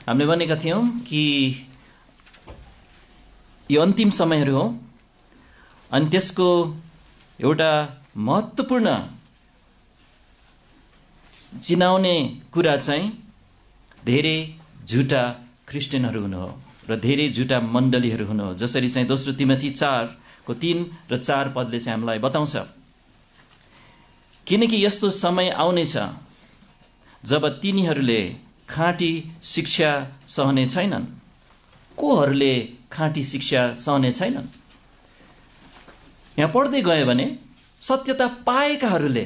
हामीले भनेका थियौं कि यो अन्तिम समयहरू हो अनि त्यसको एउटा महत्त्वपूर्ण चिनाउने कुरा चाहिँ धेरै झुटा क्रिस्चियनहरू हुनु हो र धेरै झुटा मण्डलीहरू हुनु हो। जसरी चाहिँ दोस्रो तिमोथी 4 को 3 र 4 पदले चाहिँ हामीलाई बताउँछ, किनकि यस्तो समय आउनेछ जब तिनीहरूले खाँटी शिक्षा सहने छैनन्। कोहरूले खाँटी शिक्षा सहने छैनन्? यहाँ पढ्दै गयो भने सत्यता पाएकाहरूले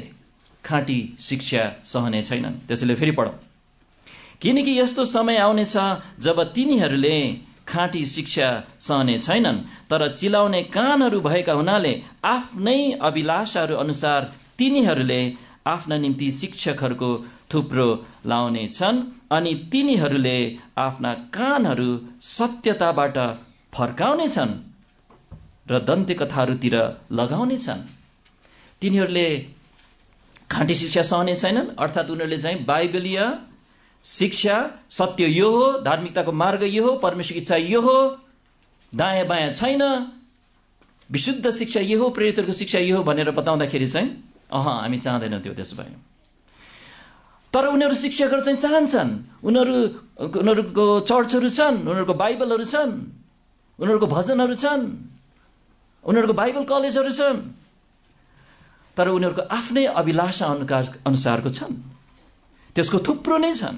खाँटी शिक्षा सहने छैनन्। त्यसैले फेरि पढौं, किनकि यस्तो समय आउनेछ जब तिनीहरूले खाँटी शिक्षा सहने छैनन्, तर चिलाउने कानहरू भएका हुनाले आफ्नै अभिलाषाहरू अनुसार तिनीहरूले आफ्ना निम्ति शिक्षकहरूको थुप्रो लाउने छन् अनि तिनीहरूले आफ्ना कानहरू सत्यताबाट फर्काउने छन् र दन्त्य कथाहरूतिर लगाउने छन्। तिनीहरूले खाँटी शिक्षा सहने छैनन्, अर्थात् उनीहरूले चाहिँ बाइबलीय शिक्षा, सत्य यो हो, धार्मिकताको मार्ग यो हो, परमेश्वरको इच्छा यो हो, दायाँ बायाँ छैन, विशुद्ध शिक्षा यो हो, प्रेरितहरूको शिक्षा यो हो भनेर बताउँदाखेरि चाहिँ हामी चाहँदैनौँ त्यो। त्यसो भए तर उनीहरू शिक्षकहरू चाहिँ चाहन्छन्, उनीहरूको चर्चहरू छन्, उनीहरूको बाइबलहरू छन्, उनीहरूको भजनहरू छन्, उनीहरूको बाइबल कलेजहरू छन्, तर उनीहरूको आफ्नै अभिलाषा अनुसारको छन्, त्यसको थुप्रो नै छन्।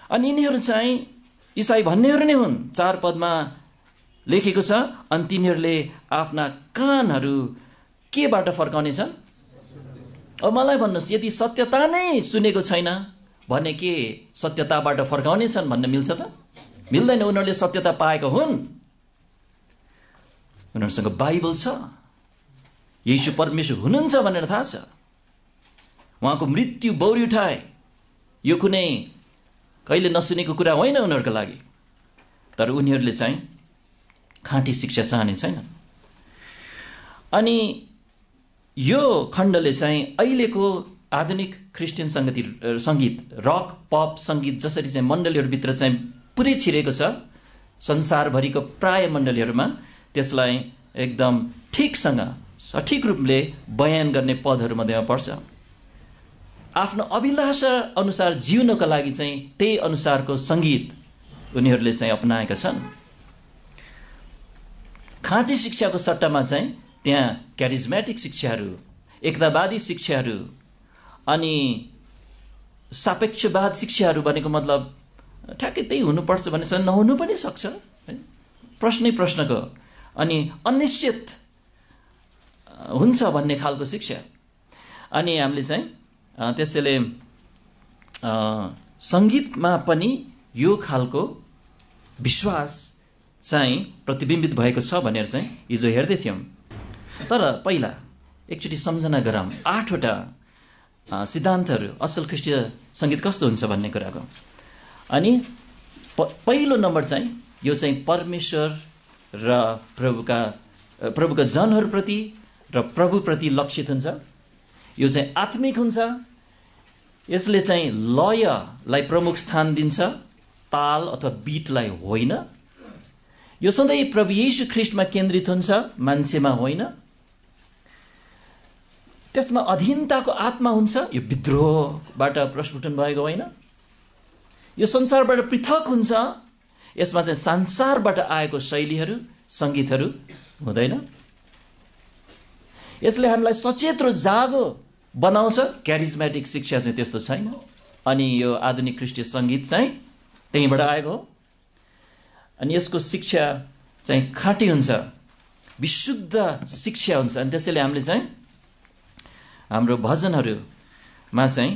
अनि यिनीहरू चाहिँ ईसाई भन्नेहरू नै हुन्। 4 पदमा लेखेको छ, अनि तिनीहरूले आफ्ना कानहरू केबाट फर्काउने छन्? अब मलाई भन्नुहोस्, यदि सत्यता नै सुनेको छैन भने के सत्यताबाट फर्काउने छन् भन्न मिल्छ त? मिल्दैन। उनीहरूले सत्यता पाएको हुन्, उनीहरूसँग बाइबल छ, येशू परमेश्वर हुनुहुन्छ भनेर थाहा छ, उहाँको मृत्यु बौरी उठाए, यो कुनै कहिले नसुनेको कुरा होइन उनीहरूको लागि। तर उनीहरूले चाहिँ खाँटी शिक्षा चाहने छैनन्। अनि यो खण्डले चाहिँ अहिलेको आधुनिक क्रिस्चियन संगीत, रक पप संगीत जसरी चाहिँ मण्डलीहरूभित्र चाहिँ पुरै छिरेको छ संसारभरिको प्राय मण्डलीहरूमा, त्यसलाई एकदम ठिकसँग सठिक रूपले बयान गर्ने पदहरू मध्येमा पर्छ। आफ्नो अभिलाषा अनुसार जिउनको लागि चाहिँ त्यही अनुसारको संगीत उनीहरूले चाहिँ अपनाएका छन्। खाँटी शिक्षाको सट्टामा चाहिँ त्यहाँ क्यारिज्मेटिक शिक्षाहरू, एकतावादी शिक्षाहरू अनि सापेक्षवाद शिक्षाहरू भनेको मतलब ठ्याक्कै त्यही हुनुपर्छ भने चाहिँ नहुनु पनि सक्छ, प्रश्नै प्रश्नको अनि अनिश्चित हुन्छ भन्ने खालको शिक्षा। अनि हामीले चाहिँ त्यसैले संगीतमा पनि यो खालको विश्वास चाहिँ प्रतिबिम्बित भएको छ भनेर चाहिँ हिजो हेर्दै थियौं। तर पहिला एकचोटि सम्झना गरौँ 8 वटा सिद्धान्तहरू असल ख्रीष्टीय संगीत कस्तो हुन्छ भन्ने कुराको। अनि पहिलो नम्बर चाहिँ यो चाहिँ परमेश्वर र प्रभुका जनहरूप्रति र प्रभुप्रति लक्षित हुन्छ। यो चाहिँ आत्मिक हुन्छ। यसले चाहिँ लयलाई प्रमुख स्थान दिन्छ, ताल अथवा बीटलाई होइन। यो सधैँ प्रभु येशू ख्रीष्टमा केन्द्रित हुन्छ, मान्छेमा होइन। त्यसमा अधीनताको आत्मा हुन्छ। यो विद्रोहबाट प्रस्फुटन भएको होइन। यो संसारबाट पृथक हुन्छ। यसमा चाहिँ संसारबाट आएको शैलीहरू, संगीतहरू हुँदैन। यसले हामीलाई सचेत र जागो बनाउँछ। क्यारिज्मेटिक शिक्षा चाहिँ त्यस्तो छैन। अनि यो आधुनिक ख्रीष्टीय संगीत चाहिँ त्यहीँबाट आएको हो। अनि यसको शिक्षा चाहिँ खाँटी हुन्छ, विशुद्ध शिक्षा हुन्छ। अनि त्यसैले हामीले चाहिँ हाम्रो भजनहरूमा चाहिँ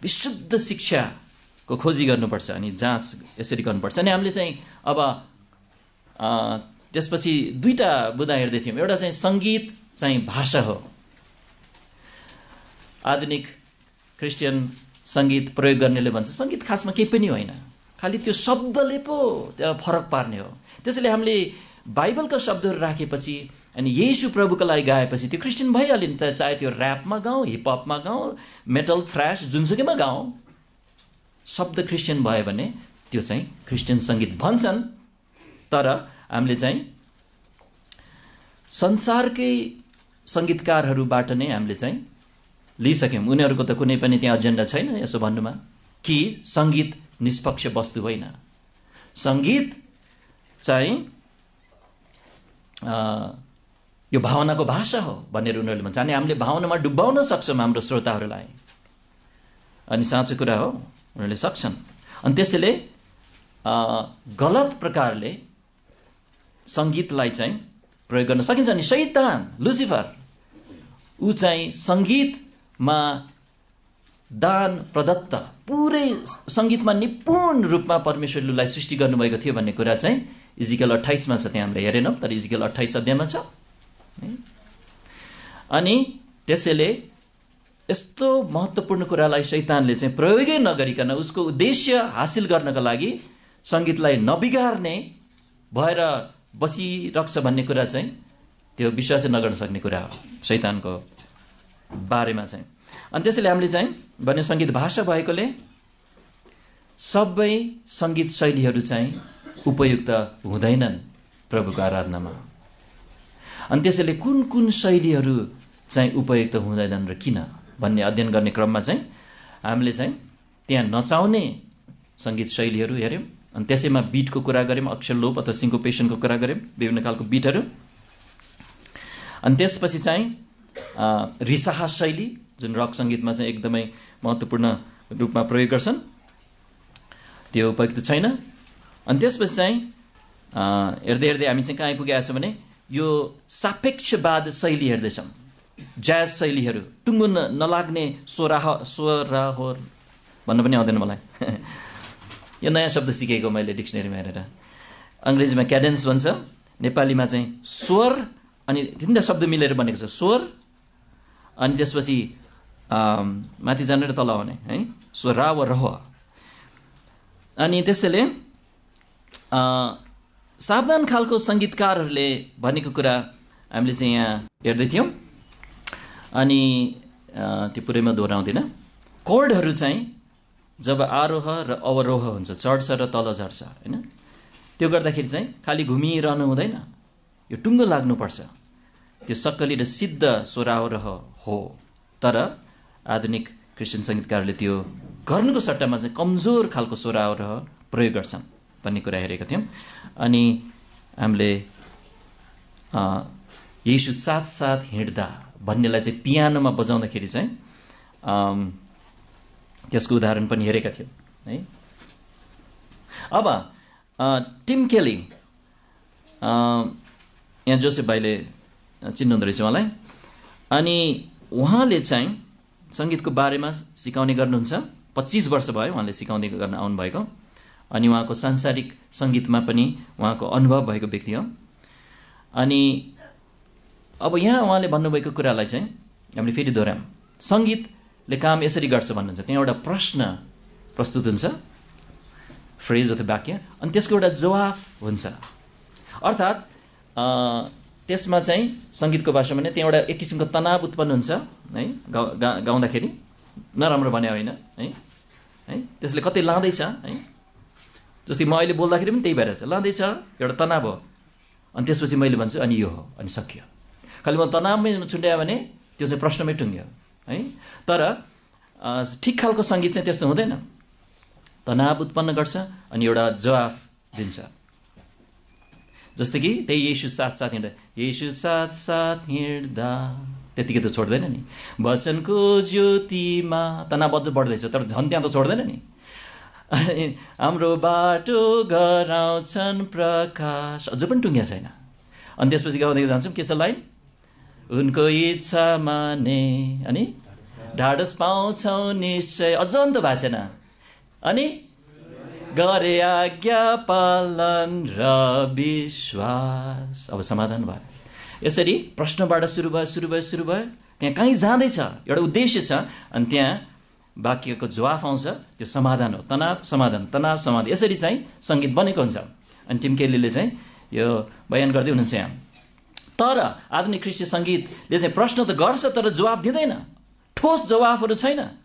विशुद्ध शिक्षाको खोजी गर्नुपर्छ अनि जाँच यसरी गर्नुपर्छ। अनि हामीले चाहिँ अब त्यसपछि 2टा बुँदा हेर्दै थियौँ। एउटा चाहिँ संगीत चाहिँ भाषा हो। आधुनिक क्रिस्चियन संगीत प्रयोग गर्नेले भन्छ संगीत खासमा केही पनि होइन, खालि त्यो शब्दले पो त्यहाँ फरक पार्ने हो। त्यसैले हामीले बाइबलका शब्दहरू राखेपछि अनि येशू प्रभुको लागि गाएपछि त्यो क्रिस्चियन भइहाल्यो नि त। चाहे त्यो ऱ्यापमा गाउँ, हिपहपमा गाउँ, मेटल, थ्राश, जुनसुकैमा गाउँ, शब्द क्रिस्चियन भयो भने त्यो चाहिँ क्रिस्चियन सङ्गीत भन्छन्। तर हामीले चाहिँ संसारकै सङ्गीतकारहरूबाट नै हामीले चाहिँ लिइसक्यौँ। उनीहरूको त कुनै पनि त्यहाँ एजेन्डा छैन यसो भन्नुमा कि सङ्गीत निष्पक्ष वस्तु होइन, सङ्गीत चाहिँ यो भावनाको भाषा हो भनेर उनीहरूले भन्छ। अनि हामीले भावनामा डुबाउन सक्छौँ हाम्रो श्रोताहरूलाई, अनि साँचो कुरा हो, उनीहरूले सक्छन्। अनि त्यसैले गलत प्रकारले सङ्गीतलाई चाहिँ प्रयोग गर्न सकिन्छ। अनि शैतान लुसिफर ऊ चाहिँ सङ्गीतमा दान प्रदत्त, पुरै सङ्गीतमा निपुण रूपमा परमेश्वरलाई सृष्टि गर्नुभएको थियो भन्ने कुरा चाहिँ इजिकेल 28 छ। त्यहाँ हामीले हेरेनौँ, तर इजिकेल 28 अध्यायमा छ। अनि त्यसैले यस्तो महत्त्वपूर्ण कुरालाई शैतानले चाहिँ प्रयोगै नगरिकन उसको उद्देश्य हासिल गर्नका लागि सङ्गीतलाई नबिगार्ने भएर बसिरहन्छ भन्ने कुरा चाहिँ त्यो विश्वासै नगर्न सक्ने कुरा हो शैतानको बारेमा चाहिँ। अनि त्यसैले हामीले चाहिँ भने सङ्गीत भाषा भएकोले सबै सङ्गीत शैलीहरू चाहिँ उपयुक्त हुँदैनन् प्रभुको आराधनामा। अनि त्यसैले कुन कुन शैलीहरू चाहिँ उपयुक्त हुँदैनन् र किन भन्ने अध्ययन गर्ने क्रममा चाहिँ हामीले चाहिँ त्यहाँ नचाउने सङ्गीत शैलीहरू हेऱ्यौँ। अनि त्यसैमा बिटको कुरा गऱ्यौँ, अक्षर लोप अथवा सिङ्कोपेसनको कुरा गऱ्यौँ, विभिन्न खालको बिटहरू। अनि त्यसपछि चाहिँ रिसाहा शैली जुन रक सङ्गीतमा चाहिँ एकदमै महत्त्वपूर्ण रूपमा प्रयोग गर्छन्, त्यो उपयुक्त छैन। अनि त्यसपछि चाहिँ हेर्दै हेर्दै हामी चाहिँ कहाँ आइपुगेका छौँ भने यो सापेक्षवाद शैली हेर्दैछौँ। ज्याज शैलीहरू, टुङ्गो नलाग्ने स्वराहोर भन्न पनि आउँदैन मलाई यो नयाँ शब्द सिकेको मैले डिक्सनरीमा हेरेर। अङ्ग्रेजीमा क्याडेन्स भन्छ, नेपालीमा चाहिँ स्वर, अनि तिनवटा शब्द मिलेर बनेको छ, स्वर अनि त्यसपछि माथि जाने र तल आउने है, स्वरा व रह। अनि त्यसैले सावधान खालको सङ्गीतकारहरूले भनेको कुरा हामीले चाहिँ यहाँ हेर्दै थियौँ। अनि त्यो पुरैमा दोहोऱ्याउँदिनँ। कोर्डहरू चाहिँ जब आरोह र अवरोह हुन्छ, चढ्छ र तल झर्छ होइन, त्यो गर्दाखेरि चाहिँ खालि घुमिरहनु हुँदैन, यो टुङ्गो लाग्नुपर्छ। त्यो सक्कली र सिद्ध स्वरारोह हो। तर आधुनिक क्रिस्चियन सङ्गीतकारहरूले त्यो गर्नुको सट्टामा चाहिँ कमजोर खालको स्वरारोह प्रयोग गर्छन् भन्ने कुरा हेरेका थियौँ। अनि हामीले येशू साथ साथ हिँड्दा भन्नेलाई चाहिँ पियानोमा बजाउँदाखेरि चाहिँ त्यसको उदाहरण पनि हेरेका थियौँ है। अब टिम केली, यहाँ जोसेफ भाइले चिन्नुहुँदो रहेछ उहाँलाई। अनि उहाँले चाहिँ सङ्गीतको बारेमा सिकाउने गर्नुहुन्छ। 25 वर्ष भयो उहाँले सिकाउँदै गर्न आउनुभएको। अनि उहाँको सांसारिक सङ्गीतमा पनि उहाँको अनुभव भएको व्यक्ति हो। अनि अब यहाँ उहाँले भन्नुभएको कुरालाई चाहिँ हामीले फेरि दोहोऱ्याउँ। सङ्गीतले काम यसरी गर्छ भन्नुहुन्छ। त्यहाँ एउटा प्रश्न प्रस्तुत हुन्छ, फ्रेज अथवा वाक्य, अनि त्यसको एउटा जवाफ हुन्छ। अर्थात् त्यसमा चाहिँ सङ्गीतको भाषामा नै त्यहाँ एउटा एक किसिमको तनाव उत्पन्न हुन्छ है, गाउँदाखेरि नराम्रो भने होइन है, त्यसले कतै लाँदैछ है। जस्तै म अहिले बोल्दाखेरि पनि त्यही भएर छ, लाँदैछ, एउटा तनाव हो। अनि त्यसपछि मैले भन्छु अनि यो हो, अनि सकियो। खालि म तनावमै छुट्यायो भने त्यो चाहिँ प्रश्नमै टुङ्ग्यो है। तर ठिक खालको सङ्गीत चाहिँ त्यस्तो हुँदैन, तनाव उत्पन्न गर्छ अनि एउटा जवाफ दिन्छ। जस्तै कि त्यही येशू साथ साथ हिँड्दा, येशू साथ साथ हिँड्दा, त्यतिकै त छोड्दैन नि। वचनको ज्योतिमा, तनाव अझ बढ्दैछ तर झन् त्यहाँ त छोड्दैन नि। हाम्रो बाटो गराउँछन् प्रकाश, अझ पनि टुङ्ग्या छैन। अनि त्यसपछि गाउँदै जान्छौँ, के छ लाइन, उनको इच्छा माने अनि ढाडस पाउँछौ निश्चय, अझ अन्त भएको छैन। अनि गरे आज्ञा पालन र विश्वास, अब समाधान भयो। यसरी प्रश्नबाट सुरु भयो, त्यहाँ कहीँ जाँदैछ, एउटा उद्देश्य छ, अनि त्यहाँ वाक्यको जवाफ आउँछ, त्यो समाधान हो। तनाव समाधान, तनाव समाधान, यसरी चाहिँ सङ्गीत बनेको हुन्छ। अनि टिम केलीले चाहिँ यो बयान गर्दै हुनुहुन्छ यहाँ। तर आधुनिक ख्रिस्टीय सङ्गीतले चाहिँ प्रश्न त गर्छ तर जवाफ दिँदैन, ठोस जवाफहरू छैन।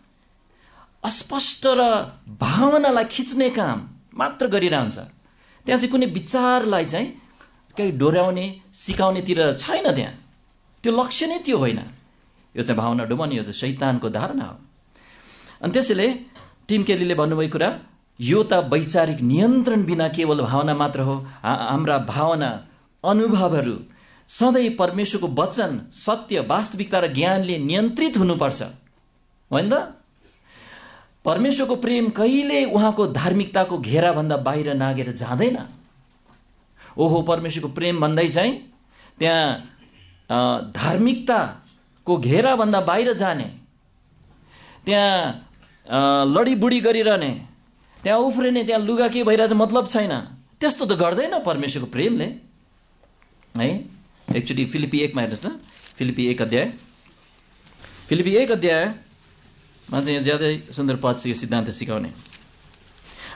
अस्पष्ट र भावनालाई खिच्ने काम मात्र गरिरहन्छ। त्यहाँ चाहिँ कुनै विचारलाई चाहिँ केही डोर्याउने सिकाउनेतिर छैन। त्यहाँ त्यो लक्ष्य नै त्यो होइन। यो चाहिँ भावना डुबाउने, यो चाहिँ शैतानको धारणा हो। अनि त्यसैले टिम केलीले भन्नुभएको कुरा, यो त वैचारिक नियन्त्रण बिना केवल भावना मात्र हो। हाम्रा भावना, अनुभवहरू सधैँ परमेश्वरको वचन, सत्य, वास्तविकता र ज्ञानले नियन्त्रित हुनुपर्छ, होइन त? परमेश्वरको प्रेम कहिले उहाँको धार्मिकताको घेराभन्दा बाहिर नागेर जाँदैन। ओहो, परमेश्वरको प्रेम भन्दै चाहिँ त्यहाँ धार्मिकताको घेराभन्दा बाहिर जाने, त्यहाँ लडीबुडी गरिरहने, त्यहाँ उफ्रिने, त्यहाँ लुगा के भइरहेछ मतलब छैन, त्यस्तो त गर्दैन परमेश्वरको प्रेमले, है। एकचोटि फिलिपी 1मा हेर्नुहोस् न, फिलिपी 1 अध्याय। फिलिपी 1 अध्यायमा चाहिँ ज्यादै सुन्दर पद छ यो सिद्धान्त सिकाउने।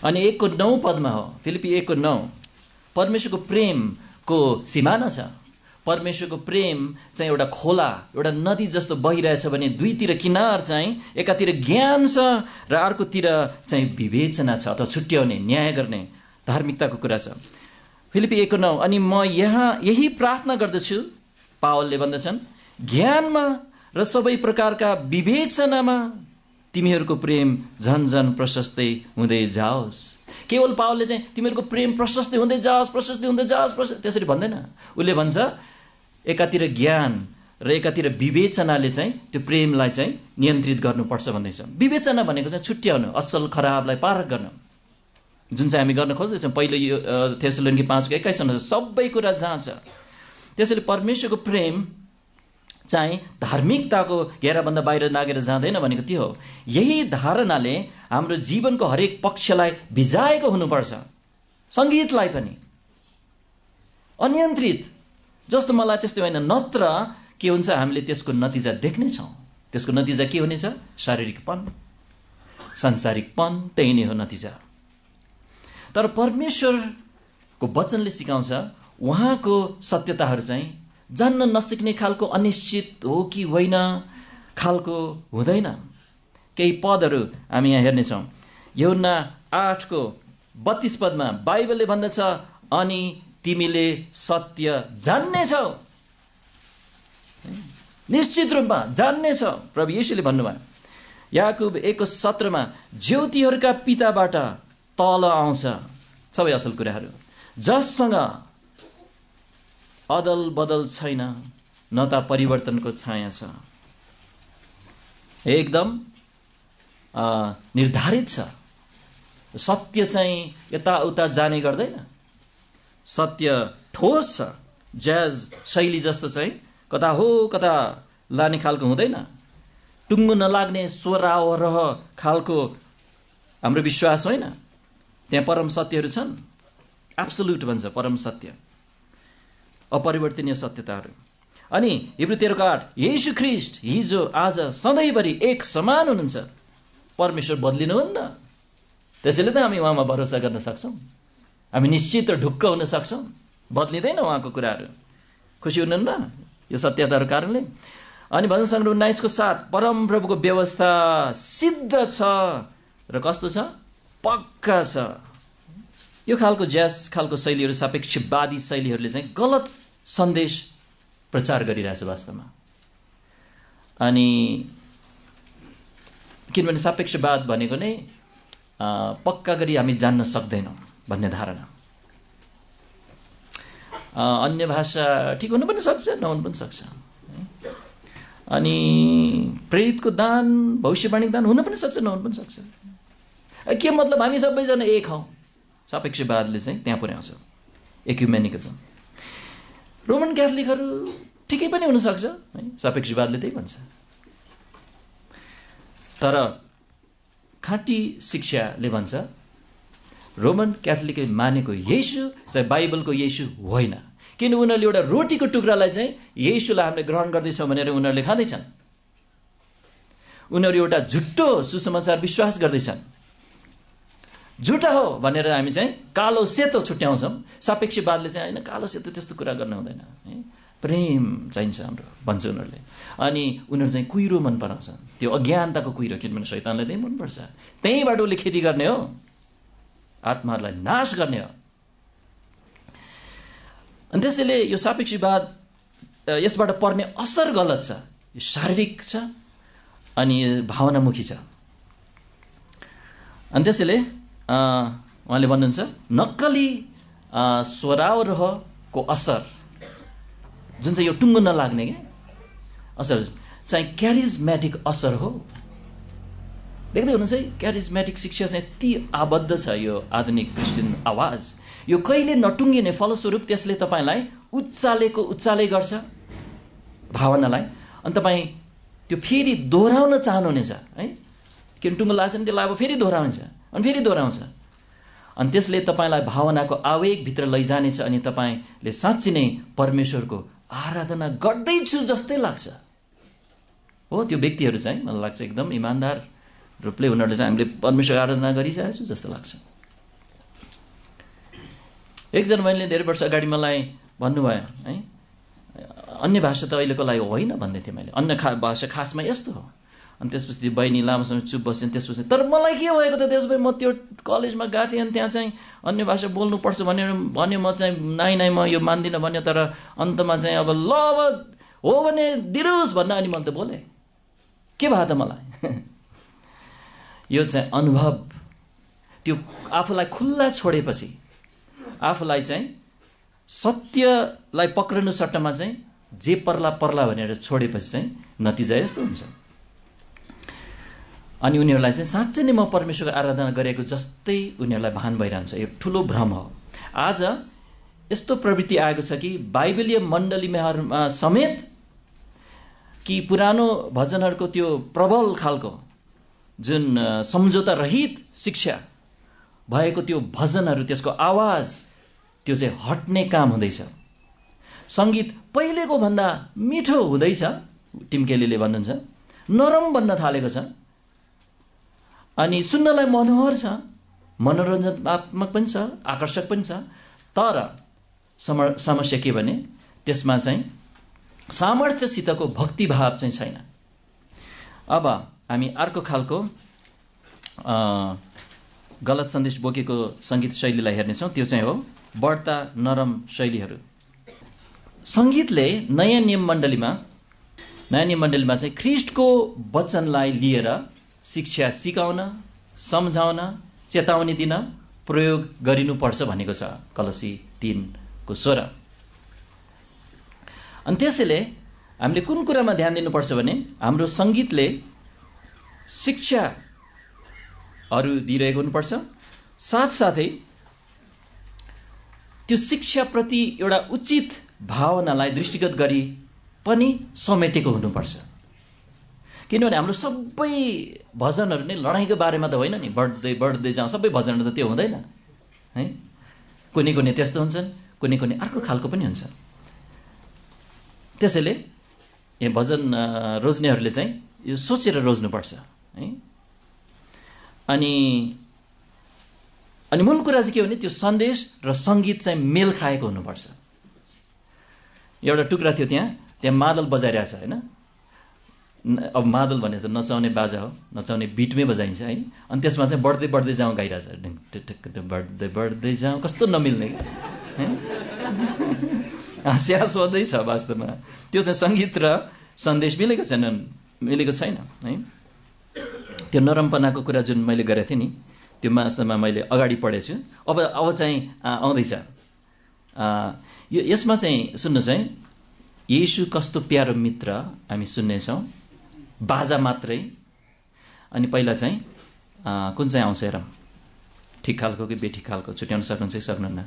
अनि 1:9 पदमा हो, फिलिपी 1:9, परमेश्वरको प्रेमको सिमाना छ। परमेश्वरको प्रेम चाहिँ एउटा खोला, एउटा नदी जस्तो बहिरहेछ भने दुईतिर किनार चाहिँ एकातिर ज्ञान छ र अर्कोतिर चाहिँ विवेचना छ, अथवा छुट्याउने, न्याय गर्ने, धार्मिकताको कुरा छ। फिलिपी 1:9, अनि म यही प्रार्थना गर्दछु, पावलले भन्दछन्, ज्ञानमा र सबै प्रकारका विवेचनामा तिमीहरूको प्रेम झन झन प्रशस्तै हुँदै जाओस्। केवल पावलले चाहिँ तिमीहरूको प्रेम प्रशस्तै हुँदै जाओस्, प्रशस्तै हुँदै जाओस्, त्यसरी भन्दैन। उसले भन्छ एकातिर ज्ञान र एकातिर विवेचनाले चाहिँ त्यो प्रेमलाई चाहिँ नियन्त्रित गर्नुपर्छ भन्दैछ। विवेचना भनेको चाहिँ छुट्याउनु, असल खराबलाई पारख गर्नु, जुन चाहिँ हामी गर्न खोज्दैछौँ। पहिलो यो थेसलोनिके 5:21 सबै कुरा जाँच। त्यसैले परमेश्वरको प्रेम चाहिँ धार्मिकताको घेराभन्दा बाहिर नागेर जाँदैन भनेको त्यो हो। यही धारणाले हाम्रो जीवनको हरेक पक्षलाई भिजाएको हुनुपर्छ, सङ्गीतलाई पनि अनियन्त्रित जस्तो मलाई त्यस्तो होइन, नत्र के हुन्छ, हामीले त्यसको नतिजा देख्नेछौँ। त्यसको नतिजा के हुनेछ? शारीरिकपन, सांसारिकपन, त्यही नै हो नतिजा। तर परमेश्वरको वचनले सिकाउँछ उहाँको सत्यताहरू चाहिँ जान्न नसिक्ने खालको अनिश्चित हो कि होइन खालको हुँदैन। केही पदहरू हामी यहाँ हेर्नेछौँ। यूहन्ना 8:32 पदमा बाइबलले भन्दछ, अनि तिमीले सत्य जान्नेछौ, निश्चित रूपमा जान्नेछौ, प्रभु येशूले भन्नुभयो। याकुब 1:17मा ज्योतिहरूका पिताबाट तल आउँछ सबै असल कुराहरू, जससँग अदल बदल छैन, न त परिवर्तनको छाया छ। एकदम निर्धारित छ। सत्य चाहिँ यताउता जाने गर्दैन। सत्य ठोस छ, ज्याज शैली जस्तो चाहिँ कता हो कता लाने खालको हुँदैन। टुङ्गो नलाग्ने स्वरावरह खालको हाम्रो विश्वास होइन। त्यहाँ परम सत्यहरू छन्, एब्सोल्युट भन्छ परम सत्य, अपरिवर्तनीय सत्यताहरू। अनि हिब्रू 13:8 येशू ख्रीष्ट हिजो आज सधैँभरि एक समान हुनुहुन्छ। परमेश्वर बदलिनुहुन्न। त्यसैले त हामी उहाँमा भरोसा गर्न सक्छौँ। हामी निश्चित र ढुक्क हुन सक्छौँ, बदलिँदैन उहाँको कुराहरू। खुसी हुनुहुन्न यो सत्यताहरूको कारणले। अनि भजन सङ्ग्रह 19:7 परम प्रभुको व्यवस्था सिद्ध छ र कस्तो छ? पक्का छ। यो खालको ज्यास खालको शैलीहरू, सापेक्षवादी शैलीहरूले चाहिँ गलत सन्देश प्रचार गरिरहेछ वास्तवमा। अनि किनभने सापेक्षवाद भनेको नै पक्का गरी हामी जान्न सक्दैनौँ भन्ने धारणा। अन्य भाषा ठिक हुनु पनि सक्छ, नहुनु पनि सक्छ। अनि प्रेरितको दान, भविष्यवाणी दान हुन पनि सक्छ, नहुन पनि सक्छ। के मतलब हामी सबैजना एक हौँ? सापेक्षवादले चाहिँ त्यहाँ पुर्याउँछ, एक्युमेनिकलिजम। रोमन क्याथोलिकहरू ठिकै पनि हुनसक्छ है, सापेक्षवादले त्यही भन्छ। तर खाँटी शिक्षाले भन्छ रोमन क्याथोलिकले मानेको येशू चाहिँ बाइबलको येशू होइन। किन? उनीहरूले एउटा रोटीको टुक्रालाई चाहिँ येशूलाई हामीले ग्रहण गर्दैछौँ भनेर उनीहरूले खाँदैछन्। उनीहरू एउटा झुट्टो सुसमाचार विश्वास गर्दैछन्। झुटा हो भनेर हामी चाहिँ कालो सेतो छुट्याउँछौँ। सापेक्षवादले चाहिँ होइन, कालो सेतो त्यस्तो कुरा गर्नु हुँदैन, प्रेम चाहिन्छ हाम्रो भन्छ उनीहरूले। अनि उनीहरू चाहिँ कुहिरो मन पराउँछन्, त्यो अज्ञानताको कुहिरो, किनभने शैतानलाई त्यही मनपर्छ। त्यहीँबाट उसले खेती गर्ने हो। आत्माहरूलाई नाश गर्ने हो। अनि त्यसैले यो सापेक्षवाद यसबाट पर्ने असर गलत छ। यो शारीरिक छ अनि भावनामुखी छ। अनि त्यसैले उहाँले भन्नुहुन्छ नक्कली स्वरारोहको असर जुन चाहिँ यो टुङ्गो नलाग्ने क्या असर चाहिँ क्यारिजमेटिक असर हो। देख्दै हुनुहुन्छ है, क्यारिजमेटिक शिक्षा चाहिँ यति आबद्ध छ यो आधुनिक क्रिस्चियन आवाज, यो कहिले नटुङ्गिने, फलस्वरूप त्यसले तपाईँलाई उच्चालै गर्छ भावनालाई, अनि तपाईँ त्यो फेरि दोहोऱ्याउन चाहनुहुनेछ है। किन टुङ्गो लाग्छ नि त्यसलाई अब फेरि दोहोऱ्याउँछ अनि फेरि दोहोऱ्याउँछ, अनि त्यसले तपाईँलाई भावनाको आवेगभित्र लैजानेछ अनि तपाईँले साँच्ची नै परमेश्वरको आराधना गर्दैछु जस्तै लाग्छ। हो, त्यो व्यक्तिहरू चाहिँ मलाई लाग्छ एकदम इमान्दार रूपले उनीहरूले चाहिँ हामीले परमेश्वर आराधना गरिरहेको छु जस्तो लाग्छ। एकजना बहिनीले धेरै वर्ष अगाडि मलाई भन्नुभयो है, अन्य भाषा त अहिलेको लागि होइन भन्दै थिएँ मैले, अन्य भाषा खासमा यस्तो हो। अनि त्यसपछि बहिनी लामो समय चुप बस्यो। त्यसपछि तर मलाई के भएको त, त्यसपछि म त्यो कलेजमा गएको थिएँ अनि त्यहाँ चाहिँ अन्य भाषा बोल्नुपर्छ भनेर भन्यो, म चाहिँ नाइ म यो मान्दिनँ भन्यो, तर अन्तमा चाहिँ अब ल अब हो भने दिनुहोस् भन्न, अनि मैले त बोलेँ। के भयो त मलाई यो चाहिँ अनुभव, त्यो आफूलाई खुल्ला छोडेपछि, आफूलाई चाहिँ सत्यलाई पक्रनु सट्टामा चाहिँ जे पर्ला भनेर छोडेपछि चाहिँ नतिजा यस्तो हुन्छ। अनि उनीहरूलाई चाहिँ साँच्चै नै म परमेश्वरको आराधना गरेको जस्तै उनीहरूलाई भान भइरहन्छ। यो ठुलो भ्रम हो। आज यस्तो प्रवृत्ति आएको छ कि बाइबलीय मण्डलीमा समेत कि पुरानो भजनहरूको त्यो प्रबल खालको जुन सम्झौता रहित शिक्षा भएको त्यो भजनहरू, त्यसको आवाज त्यो चाहिँ हट्ने काम हुँदैछ। सङ्गीत पहिलेको भन्दा मिठो हुँदैछ, टिमकेलीले भन्नुहुन्छ, नरम बन्न थालेको छ अनि सुन्नलाई मनोहर छ, मनोरञ्जनात्मक पनि छ, आकर्षक पनि छ। तर समस्या के भने त्यसमा चाहिँ सामर्थ्यसितको भक्तिभाव चाहिँ छैन। अब हामी अर्को खालको गलत सन्देश बोकेको सङ्गीत शैलीलाई हेर्नेछौँ। त्यो चाहिँ हो बढ्ता नरम शैलीहरू। सङ्गीतले नयाँ नियम मण्डलीमा चाहिँ ख्रिस्टको वचनलाई लिएर शिक्षा सिकाउन, सम्झाउन, चेतावनी दिन प्रयोग गरिनुपर्छ भनेको छ कलसी 3:16। अनि त्यसैले हामीले कुन कुरामा ध्यान दिनुपर्छ भने हाम्रो सङ्गीतले शिक्षाहरू दिइरहेको हुनुपर्छ, साथसाथै त्यो शिक्षाप्रति एउटा उचित भावनालाई दृष्टिगत गरी पनि समेटेको हुनुपर्छ। किनभने हाम्रो सबै भजनहरू नै लडाइँको बारेमा त होइन नि, बढ्दै जाउँ सबै भजनहरू त त्यो हुँदैन है। कुनै त्यस्तो हुन्छन्, कुनै अर्को खालको पनि हुन्छ। त्यसैले यहाँ भजन रोज्नेहरूले चाहिँ यो सोचेर रोज्नुपर्छ है। अनि मूल कुरा चाहिँ के भने त्यो सन्देश र सङ्गीत चाहिँ मेल खाएको हुनुपर्छ। एउटा टुक्रा थियो त्यहाँ मादल बजाइरहेछ होइन। अब मादल भने त नचाउने बाजा हो, नचाउने बिटमै बजाइन्छ है। अनि त्यसमा चाहिँ बढ्दै जाउँ गाइरहेछ, बढ्दै जाउँ, कस्तो नमिल्ने है, हाँस्यास हुँदै छ वास्तवमा। त्यो चाहिँ सङ्गीत र सन्देश मिलेको छैन है। त्यो नरमपनाको कुरा जुन मैले गरेको थिएँ नि, त्यो वास्तवमा मैले अगाडि पढेछु। अब चाहिँ आउँदैछ यसमा चाहिँ सुन्नुहोस् है, येशू कस्तो प्यारो मित्र हामी सुन्नेछौँ, बाजा मात्रै। अनि पहिला चाहिँ कुन चाहिँ आउँछ हेरौँ, ठिक खालको कि बेठिक खालको, छुट्याउन सक्नुहुन्छ कि सक्नुहुन्न?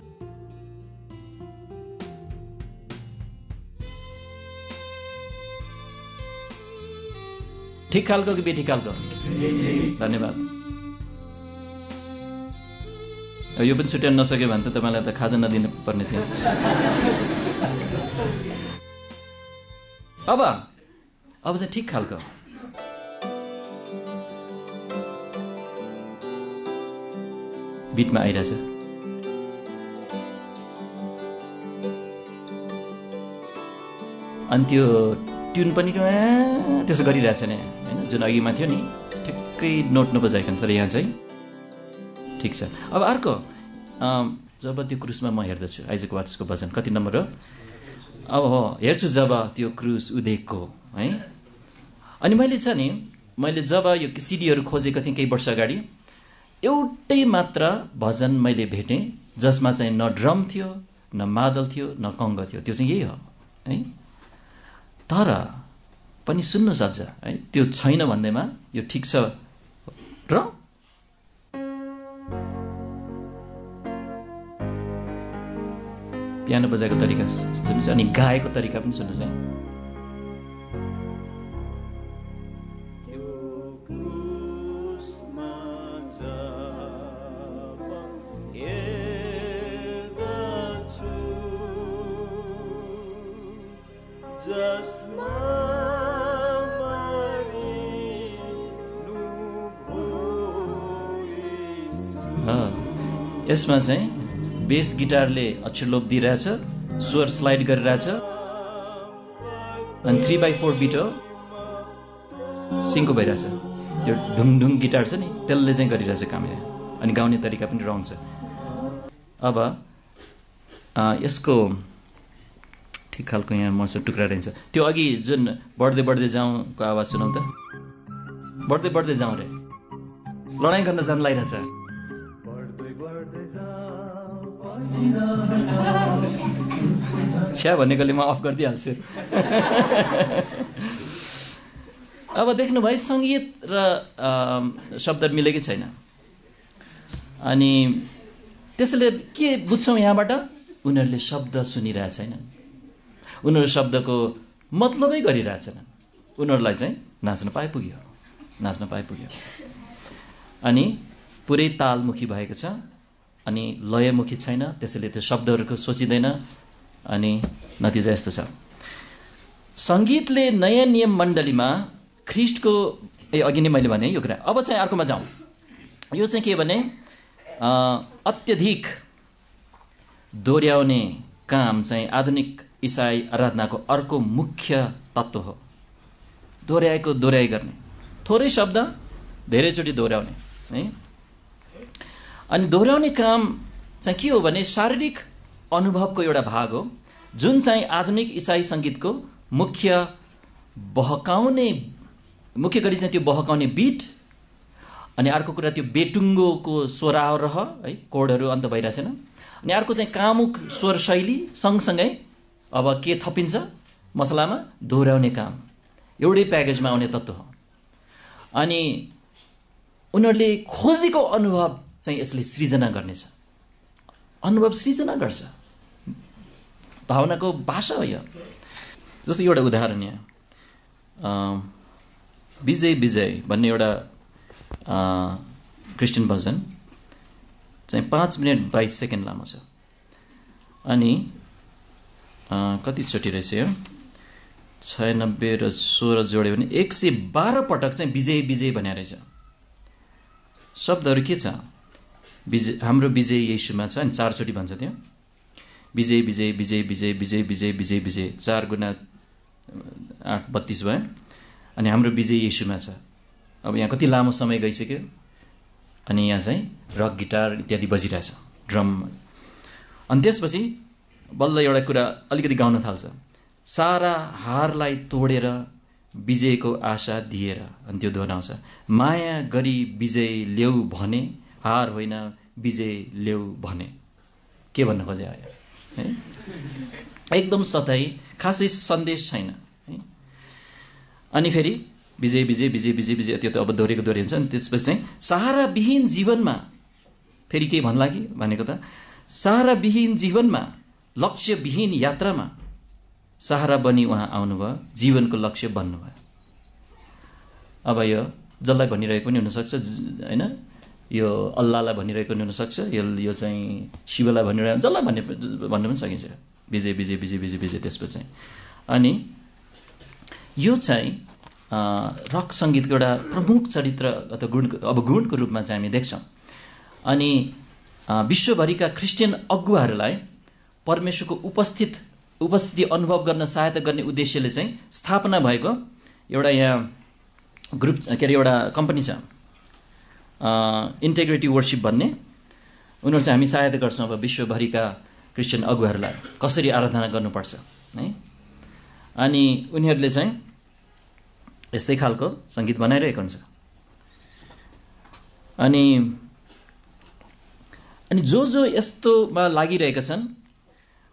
ठिक खालको कि बेठिक खालको? धन्यवाद। यो पनि छुट्याउन नसक्यो भने त तपाईँलाई त खाजा नदिनु पर्ने थियो। अब चाहिँ ठिक खालको। बिटमा आइरहेछ। अनि त्यो ट्युन पनि त्यसो गरिरहेछ नि होइन, जुन अघिमा थियो नि ठिक्कै नोट नबजाइकन, तर यहाँ चाहिँ ठिक छ। अब अर्को जब त्यो क्रुसमा म हेर्दछु आइजक वाट्सको भजन कति नम्बर हो? अब हो हेर्छु जब त्यो क्रुस उदेकको है। अनि मैले जब यो सिडीहरू खोजेको थिएँ केही वर्ष अगाडि, एउटै मात्र भजन मैले भेटेँ जसमा चाहिँ न ड्रम थियो, न मादल थियो, न कङ्ग थियो। त्यो चाहिँ यही हो है। तर पनि सुन्नुहोस् अझ है, त्यो छैन भन्दैमा यो ठिक छ र पियानो बजाएको तरिका सुन्नुहोस्, अनि गाएको तरिका पनि सुन्नुहोस् है। यसमा चाहिँ बेस गिटारले अक्षर लोप दिइरहेछ, स्वर स्लाइड गरिरहेछ, अनि 3/4 बिट हो सिङ्को भइरहेछ। त्यो ढुङढुङ गिटार छ नि त्यसले चाहिँ गरिरहेछ काम। अनि गाउने तरिका पनि रङ छ। अब यसको ठिक खालको यहाँ मसँग टुक्रा रहन्छ। त्यो अघि जुन बढ्दै बढ्दै जाउँको आवाज सुनाउ त। बढ्दै बढ्दै जाउँ रे, लडाइँ गर्न जान लागिरहेछ। छ्या भनेकोले म अफ गरिदिइहाल्छु। अब देख्नुभयो सङ्गीत र शब्द मिलेकै छैन। अनि त्यसैले के बुझ्छौँ यहाँबाट? उनीहरूले शब्द सुनिरहेको छैनन्, उनीहरू शब्दको मतलबै गरिरहेछन्। उनीहरूलाई चाहिँ नाच्न पाइपुग्यो। अनि पुरै तालमुखी भएको छ, अनि लयमुखी छैन, त्यसैले त्यो शब्दहरूको सोचिँदैन। अनि नतिजा यस्तो छ। सङ्गीतले नयाँ नियम मण्डलीमा ख्रिस्टको अघि नै मैले भने यो कुरा। अब चाहिँ अर्कोमा जाउँ। यो चाहिँ के भने अत्यधिक दोहोऱ्याउने काम चाहिँ आधुनिक इसाई आराधनाको अर्को मुख्य तत्त्व हो। दोहोऱ्याइ गर्ने, थोरै शब्द धेरैचोटि दोहोऱ्याउने है। अनि दोहोऱ्याउने काम चाहिँ के हो भने शारीरिक अनुभवको एउटा भाग हो, जुन चाहिँ आधुनिक इसाई सङ्गीतको मुख्य गरी चाहिँ त्यो बहकाउने बिट। अनि अर्को कुरा त्यो बेटुङ्गोको स्वर आरोह है, कोडहरू अन्त भइरहेछन्। अनि अर्को चाहिँ कामुक स्वर शैली सँगसँगै अब के थपिन्छ मसलामा? दोहोऱ्याउने काम। एउटै प्याकेजमा आउने तत्त्व हो। अनि उनीहरूले खोजेको अनुभव चाहिँ यसले सृजना गर्नेछ। अनुभव सृजना गर्छ, भावनाको भाषा हो यो। जस्तो एउटा उदाहरण यहाँ विजय विजय भन्ने एउटा क्रिस्चियन भजन चाहिँ 5 मिनट 22 सेकेन्ड लामो छ। अनि कतिचोटि रहेछ यो? 96 र 16 जोड्यो भने 112 पटक चाहिँ विजय विजय भन्ने रहेछ। शब्दहरू के छ? हाम्रो विजय येशूमा छ। अनि 4 चोटि भन्छ त्यहाँ विजय विजय विजय विजय विजय विजय विजय विजय। 4 गुणा 8 32 भयो। अनि हाम्रो विजय येशूमा छ। अब यहाँ कति लामो समय गइसक्यो। अनि यहाँ चाहिँ रक गिटार इत्यादि बजिरहेछ, ड्रम। अनि त्यसपछि बल्ल एउटा कुरा अलिकति गाउन थाल्छ। सारा हारलाई तोडेर विजयको आशा दिएर। अनि त्यो दोहोऱ्याउँछ, माया गरी विजय ल्याऊ भने, हार होइन विजय ल्याऊ भने। के भन्न खोजे आयो है? एकदम सतही, खासै सन्देश छैन है। अनि फेरि विजय विजय विजय विजय विजय त्यो त अब दोहोरेको दोहोरे हुन्छ। अनि त्यसपछि चाहिँ सहाराविहीन जीवनमा फेरि के भन्ला कि भनेको त सहाराविहीन जीवनमा, लक्ष्यविहीन यात्रामा सहारा बनी उहाँ आउनुभयो, जीवनको लक्ष्य बन्नुभयो। अब यो जसलाई भनिरहेको पनि हुनसक्छ होइन, यो अल्लाहलाई भनिरहेको पनि हुनसक्छ, यो चाहिँ शिवलाई भनिरहेको, जसलाई भन्नु पनि सकिन्छ। विजय विजय विजय विजय विजय। त्यसपछि चाहिँ अनि यो चाहिँ रक सङ्गीतको एउटा प्रमुख चरित्र अथवा गुणको रूपमा चाहिँ हामी देख्छौँ। अनि विश्वभरिका क्रिस्चियन अगुवाहरूलाई परमेश्वरको उपस्थिति अनुभव गर्न सहायता गर्ने उद्देश्यले चाहिँ स्थापना भएको एउटा यहाँ ग्रुप, के अरे एउटा कम्पनी छ, इन्टेग्रिटी वर्शिप भन्ने। उनीहरू चाहिँ हामी सहायता गर्छौँ अब विश्वभरिका क्रिस्चियन अगुवाहरूलाई कसरी आराधना गर्नुपर्छ है। अनि उनीहरूले चाहिँ यस्तै खालको सङ्गीत बनाइरहेको हुन्छ। अनि जो यस्तोमा लागिरहेका छन्,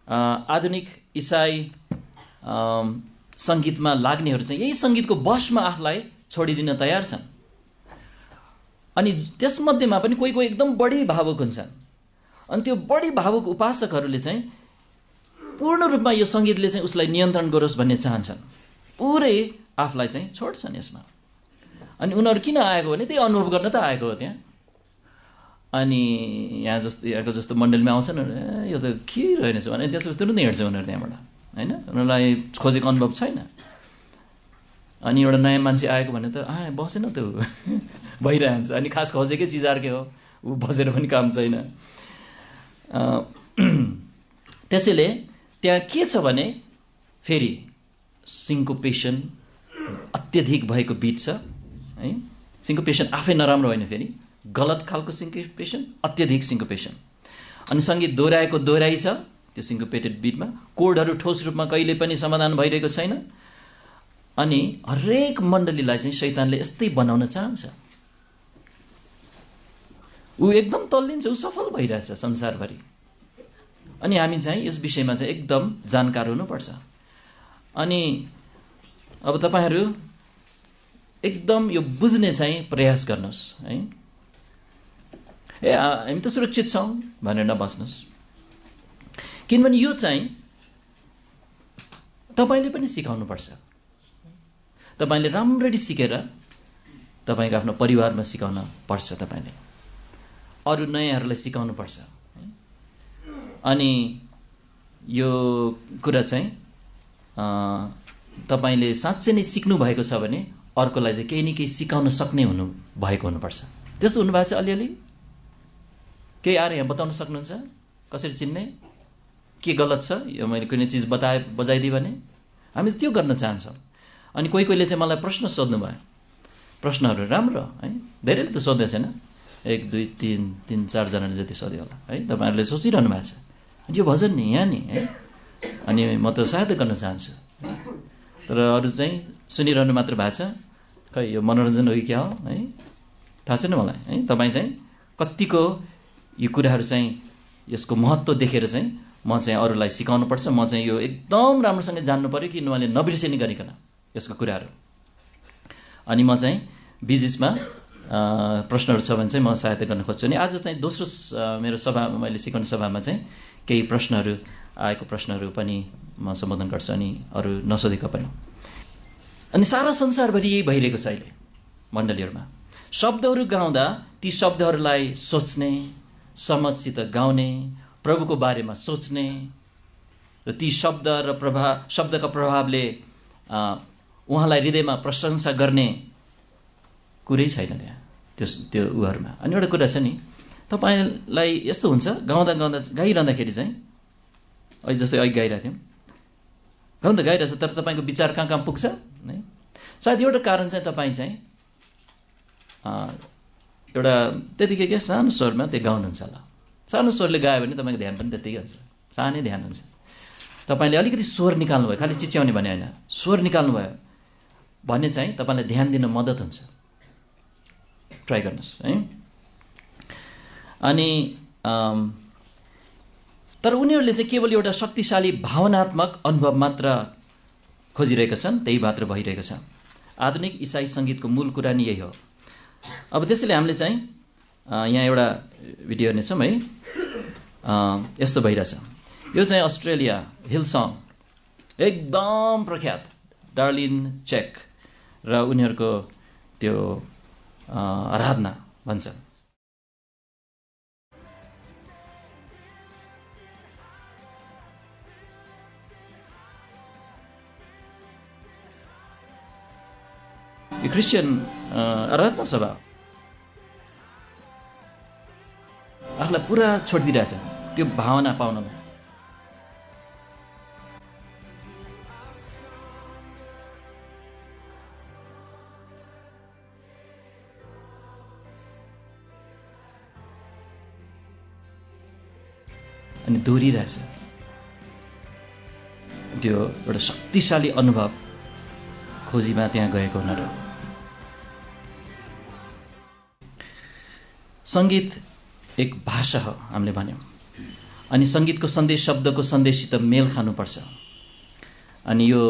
आधुनिक इसाई सङ्गीतमा लाग्नेहरू चाहिँ यही सङ्गीतको वशमा आफूलाई छोडिदिन तयार छन्। अनि त्यसमध्येमा पनि कोही कोही एकदम बढी भावुक हुन्छन्। अनि त्यो बढी भावुक उपासकहरूले चाहिँ पूर्ण रूपमा यो सङ्गीतले चाहिँ उसलाई नियन्त्रण गरोस् भन्ने चाहन्छन्, पुरै आफूलाई चाहिँ छोड्छन् यसमा। अनि उनीहरू किन आएको भने त्यही अनुभव गर्न त आएको हो त्यहाँ। अनि यहाँको जस्तो मण्डलीमा आउँछन्, यो त के रहेनछ भने त्यसो तुरुन्तै हिँड्छ उनीहरू त्यहाँबाट होइन, उनीहरूलाई खोजेको अनुभव छैन। अनि एउटा नयाँ मान्छे आएको भने त बसेन त भइरहन्छ। अनि खास खोजेकै चिज अर्कै हो, ऊ बसेर पनि काम छैन। त्यसैले त्यहाँ के छ भने फेरि सिन्कोपेसन अत्यधिक भएको बिट छ है। सिन्कोपेसन आफै नराम्रो होइन, फेरि गलत खालको सिन्कोपेसन, अत्यधिक सिन्कोपेसन। अनि सङ्गीत दोहोऱ्याएको दोहोऱ्याइ छ त्यो सिन्कोपेटेड बिटमा। कोडहरू ठोस रूपमा कहिले पनि समाधान भइरहेको छैन। अनि हरेक मण्डलीलाई चाहिँ शैतानले यस्तै बनाउन चाहन्छ। ऊ एकदम तल्लिन्छ, ऊ सफल भइरहेछ संसारभरि। अनि हामी चाहिँ यस विषयमा चाहिँ एकदम जानकार हुनुपर्छ। अनि अब तपाईहरू एकदम यो बुझ्ने चाहिँ प्रयास गर्नुहोस् है। हामी त सुरक्षित छौँ भनेर नबस्नुहोस्, किनभने यो चाहिँ तपाईँले पनि सिकाउनुपर्छ। तपाईँले राम्ररी सिकेर तपाईँको आफ्नो परिवारमा सिकाउन पर्छ, तपाईँले अरू नयाँहरूलाई सिकाउनु पर्छ। अनि यो कुरा चाहिँ तपाईँले साँच्चै नै सिक्नु भएको छ भने अर्कोलाई चाहिँ केही न केही सिकाउन सक्ने हुनु भएको हुनुपर्छ। त्यस्तो हुनुभएको छ अलिअलि? केही आएर यहाँ बताउन सक्नुहुन्छ कसरी चिन्ने, के गलत छ, यो मैले कुनै चिज बजाइदिएँ भने? हामी त्यो गर्न चाहन्छौँ। अनि कोही कोहीले चाहिँ मलाई प्रश्न सोध्नु भयो, प्रश्नहरू राम्रो है, धेरैले त सोध्दै छैन, 1 2 3 4 जनाले जति सोध्यो होला है। तपाईँहरूले सोचिरहनु भएको छ यो भजन नि यहाँ नि है, अनि म त सहायता गर्न चाहन्छु। तर अरू चाहिँ सुनिरहनु मात्र भएको छ, खै यो मनोरञ्जन हो कि क्या हो है, थाहा छैन मलाई है। तपाईँ चाहिँ कतिको यो कुराहरू चाहिँ यसको महत्त्व देखेर चाहिँ म चाहिँ अरूलाई सिकाउनु पर्छ, म चाहिँ यो एकदम राम्रोसँग जान्नु पर्यो कि उहाँले नबिर्सिने गरिकन यसको कुराहरू। अनि म चाहिँ बिचमा प्रश्नहरू छ भने चाहिँ म सहायता गर्न खोज्छु। अनि आज चाहिँ दोस्रो मेरो सभा, मैले सिकाउने सभामा चाहिँ केही प्रश्नहरू आएको प्रश्नहरू पनि म सम्बोधन गर्छु, अनि अरू नसोधेको पनि। अनि सारा संसारभरि यही भइरहेको छ अहिले मण्डलीहरूमा। शब्दहरू गाउँदा ती शब्दहरूलाई सोच्ने, समझसित गाउने, प्रभुको बारेमा सोच्ने र ती शब्द र शब्दका प्रभावले उहाँलाई हृदयमा प्रशंसा गर्ने कुरै छैन त्यहाँ त्यो उहरूमा। अनि एउटा कुरा छ नि, तपाईँलाई यस्तो हुन्छ गाउँदा गाइरहँदाखेरि चाहिँ, अहिले जस्तै अहिले गाइरहेको थियौँ, गाउँदा गाइरहेछ तर तपाईँको विचार कहाँ कहाँ पुग्छ है। सायद एउटा कारण चाहिँ तपाईँ चाहिँ एउटा त्यतिकै क्या सानो स्वरमा त्यो गाउनुहुन्छ होला। सानो स्वरले गायो भने तपाईँको ध्यान पनि त्यतिकै हुन्छ, सानै ध्यान हुन्छ। तपाईँले अलिकति स्वर निकाल्नु भयो, खालि चिच्याउने भने होइन, स्वर निकाल्नु भयो भने चाहिँ तपाईँलाई ध्यान दिन मद्दत हुन्छ। ट्राई गर्नुहोस् है। अनि तर उनीहरूले चाहिँ केवल एउटा शक्तिशाली भावनात्मक अनुभव मात्र खोजिरहेका छन्, त्यही मात्र भइरहेको छ। आधुनिक इसाई सङ्गीतको मूल कुरा नि यही हो। अब त्यसैले हामीले चाहिँ यहाँ एउटा भिडियो हेर्नेछौँ है। यस्तो भइरहेछ, यो चाहिँ अस्ट्रेलिया हिलसङ, एकदम प्रख्यात डार्लिन चेक र उनीहरूको त्यो आराधना भन्छ। यो क्रिस्चियन आराधना सभा आफूलाई पुरा छोडिदिइरहेछ त्यो भावना पाउनलाई। अनि दोहोरिरहेछ। त्यो एउटा शक्तिशाली अनुभव खोजीमा त्यहाँ गएको हुन र सङ्गीत एक भाषा हो हामीले भन्यौँ। अनि सङ्गीतको सन्देश शब्दको सन्देशसित मेल खानुपर्छ। अनि यो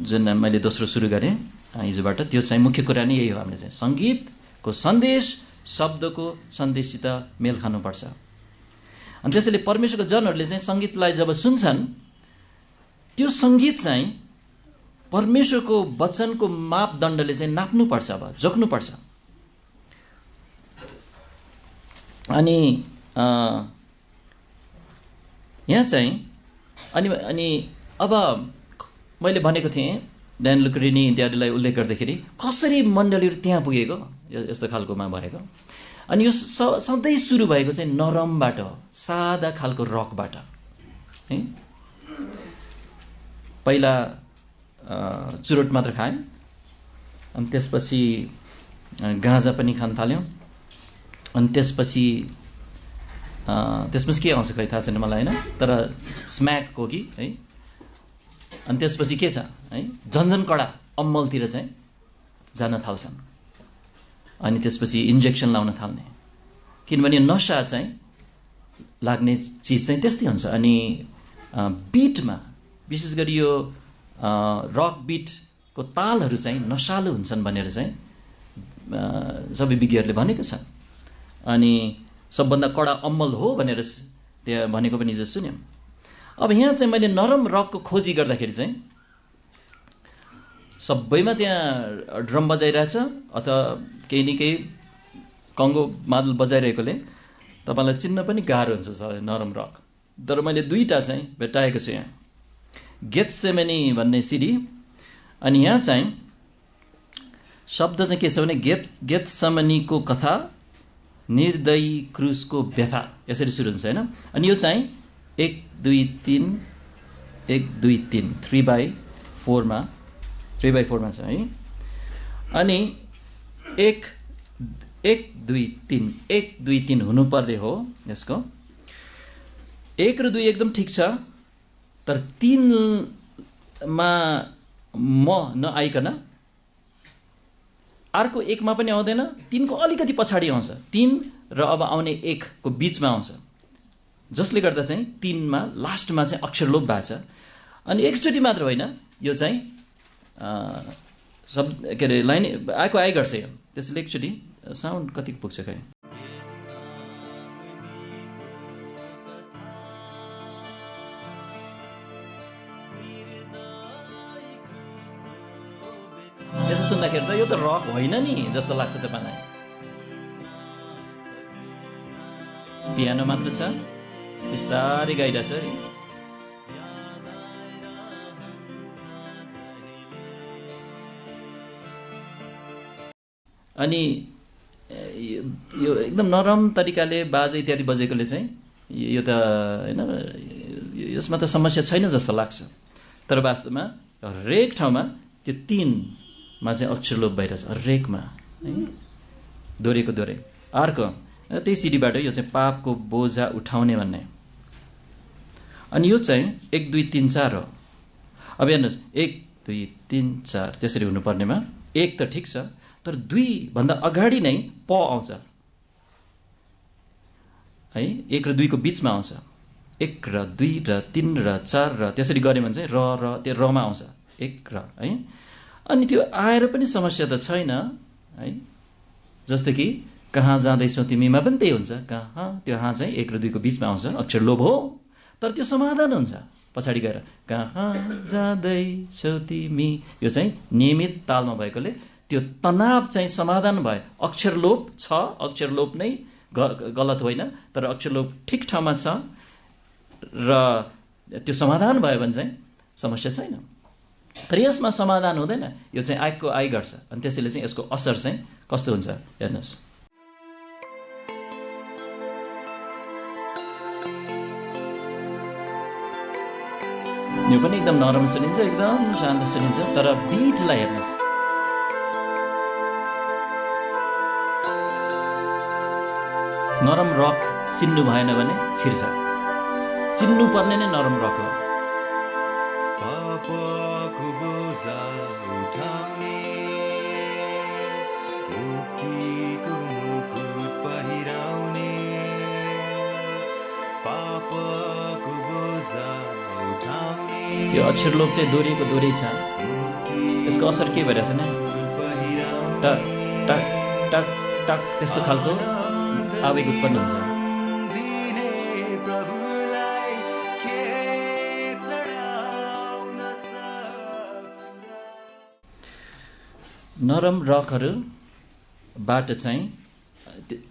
जुन मैले दोस्रो सुरु गरेँ हिजोबाट, त्यो चाहिँ मुख्य कुरा नै यही हो। हामीले चाहिँ सङ्गीतको सन्देश शब्दको सन्देशसित मेल खानुपर्छ। अनि त्यसैले परमेश्वरको जनहरूले चाहिँ सङ्गीतलाई जब सुन्छन्, त्यो सङ्गीत चाहिँ परमेश्वरको वचनको मापदण्डले चाहिँ नाप्नुपर्छ, अब जोख्नुपर्छ। अनि यहाँ चाहिँ अनि अब मैले भनेको थिएँ ड्यान लुक्रिनी इत्यादिलाई उल्लेख गर्दाखेरि कसरी मण्डलीहरू त्यहाँ पुगेको यस्तो खालकोमा भएको। अनि यो सधैँ सुरु भएको चाहिँ नरमबाट हो, सादा खालको रकबाट है। पहिला चुरोट मात्र खायौँ, अनि त्यसपछि गाँजा पनि खान थाल्यौँ, अनि त्यसपछि के आउँछ खै थाहा छैन मलाई होइन, तर स्म्याक हो कि है। अनि त्यसपछि के छ है, झन्झन कडा अम्मलतिर चाहिँ जान थाल्छन्। अनि त्यसपछि इन्जेक्सन लाउन थाल्ने, किनभने नसा चाहिँ लाग्ने चिज चाहिँ त्यस्तै हुन्छ। अनि बिटमा विशेष गरी यो रक बिटको तालहरू चाहिँ नसालु हुन्छन् भनेर चाहिँ सबै विज्ञहरूले भनेको छ। अनि सबभन्दा कडा अम्मल हो भनेर त्यहाँ भनेको पनि हिजो सुन्यौँ। अब यहाँ चाहिँ मैले नरम रकको खोजी गर्दाखेरि चाहिँ सबैमा त्यहाँ ड्रम बजाइरहेछ अथवा केही न केही कङ्गो मादल बजाइरहेकोले तपाईँलाई चिन्न पनि गाह्रो हुन्छ नरम रक। तर मैले दुईवटा चाहिँ भेट्टाएको छु यहाँ, गेत्सेमेनी भन्ने सिडी। अनि यहाँ चाहिँ शब्द चाहिँ के छ भने गेत्सेमनीको कथा, निर्दयी क्रुसको व्यथा, यसरी सुरु हुन्छ होइन। अनि यो चाहिँ 1 2 3 1 2 3 3/4 मा छ है। अनि 1 2 3 1 2 3 हुनुपर्ने हो यसको। 1 र 2 एकदम ठिक छ, तर 3 मा म नआइकन अर्को 1 मा पनि आउँदैन, 3 को अलिकति पछाडि आउँछ, 3 र अब आउने 1 को बीचमा आउँछ, जसले गर्दा चाहिँ 3 मा लास्टमा चाहिँ अक्षर लोप भएको छ। अनि एकचोटि मात्र होइन, यो चाहिँ के अरे लाइन आएको गर्छ यो, त्यसले एकचोटि साउन्ड कति पुग्छ खै। यसो सुन्दाखेरि त यो त रक होइन नि जस्तो लाग्छ तपाईँलाई। पियानो मात्र छ, बिस्तारै गाइरहेछ है। अनि यो एकदम नरम तरिकाले बाजा इत्यादि बजेकोले चाहिँ यो त होइन, यसमा त समस्या छैन जस्तो लाग्छ। तर वास्तवमा हरेक ठाउँमा त्यो 3 मा चाहिँ अक्षर लोप भइरहेछ, हरेकमा है, दोहोरेको दोहोरे। अर्को त्यही सिडीबाट यो चाहिँ पापको बोझा उठाउने भन्ने। अनि यो चाहिँ 1 2 3 4 हो। अब हेर्नुहोस् 1 2 3 4 त्यसरी हुनुपर्नेमा 1 त ठिक छ, तर 2 भन्दा अगाडि नै प आउँछ है, 1 र 2 को बीचमा आउँछ। 1 र 2 र 3 र 4 र त्यसरी गऱ्यो भने चाहिँ र त्यो रमा आउँछ, 1 र है। अनि त्यो आएर पनि समस्या त छैन है, जस्तो कि कहाँ जाँदैछौ तिमीमा पनि त्यही हुन्छ, कहाँ, त्यो हाँ चाहिँ 1 र 2 को बीचमा आउँछ, अक्षर लोभ हो, तर त्यो समाधान हुन्छ पछाडि गएर, कहाँ जाँदैछौ तिमी। यो चाहिँ नियमित तालमा भएकोले त्यो तनाव चाहिँ समाधान भयो। अक्षर लोप छ, अक्षर लोप नै गलत होइन, तर अक्षर लोप ठिक ठाउँमा छ र त्यो समाधान भयो भने चाहिँ समस्या छैन। तर यसमा समाधान हुँदैन, यो चाहिँ आएको गर्छ। अनि त्यसैले चाहिँ यसको असर चाहिँ कस्तो हुन्छ हेर्नुहोस्। यो पनि एकदम नरम सुनिन्छ, एकदम शान्त सुनिन्छ, तर बिटलाई हेर्नुहोस्। नरम रक चिन्नु भएन भने छिर्छ। चिन्नु पर्ने नै नरम रक हो। पापको बोझा उठाउने, मुक्तिको मुकुट पहिराउने, पापको बोझा उठाउने। त्यो अक्षरलोक चाहिँ दोहोरिएको दोहोरै छ। यसको असर के भइरहेछ नि? टक टक टक टक त्यस्तो खालको आवेग उत्पन्न हुन्छ। नरम रकहरूबाट चाहिँ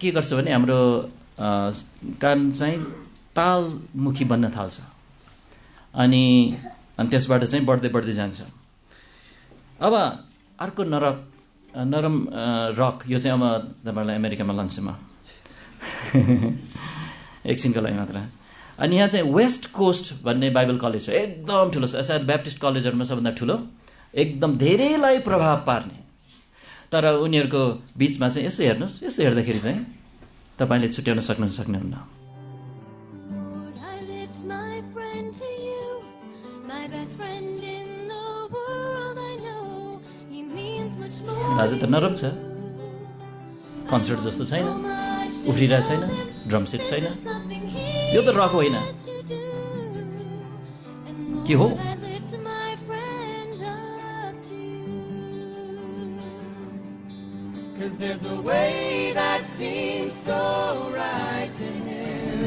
के गर्छ भने हाम्रो कान चाहिँ तालमुखी बन्न थाल्छ अनि त्यसबाट चाहिँ बढ्दै बढ्दै जान्छ। अब अर्को नरम रक, यो चाहिँ अब तपाईँलाई अमेरिकामा लान्छु म एकछिनको लागि मात्र। अनि यहाँ चाहिँ वेस्ट कोस्ट भन्ने बाइबल कलेज छ, एकदम ठुलो छ, सायद ब्याप्टिस्ट कलेजहरूमा सबभन्दा ठुलो, एकदम धेरैलाई प्रभाव पार्ने। तर उनीहरूको बिचमा चाहिँ यसो हेर्नुहोस्, यसो हेर्दाखेरि चाहिँ तपाईँले छुट्याउन सक्नुहुन्न। दाजु त नरम छ, कन्सर्ट जस्तो छैन, उफ्रिरहेको छैन, ड्रम सेट छैन, यो त रक होइन के हो?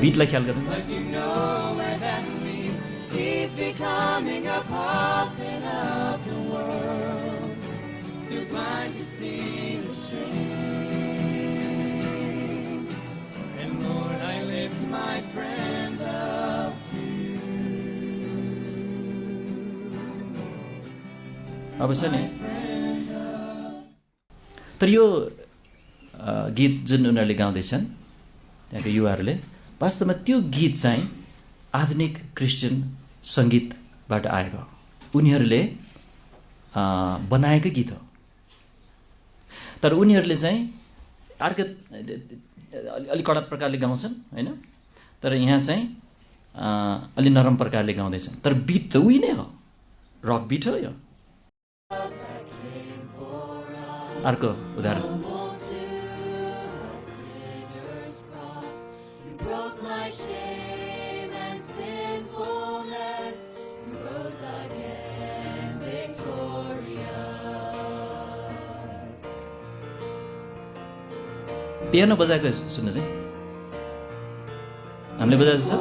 बिटलाई ख्याल गर्नु। अब छ नि, तर यो गीत जुन उनीहरूले गाउँदैछन् त्यहाँको युवाहरूले, वास्तवमा त्यो गीत चाहिँ आधुनिक क्रिस्चियन सङ्गीतबाट आएको, उनीहरूले बनाएको गीत हो। तर उनीहरूले चाहिँ अर्को अलि कडा प्रकारले गाउँछन् होइन, तर यहाँ चाहिँ अलि नरम प्रकारले गाउँदैछन्। तर बिट त उही नै हो, रक बिट हो यो। अर्को उदाहरण, पियानो बजाएको सुन्नु चाहिँ हामीले बजाएको छ,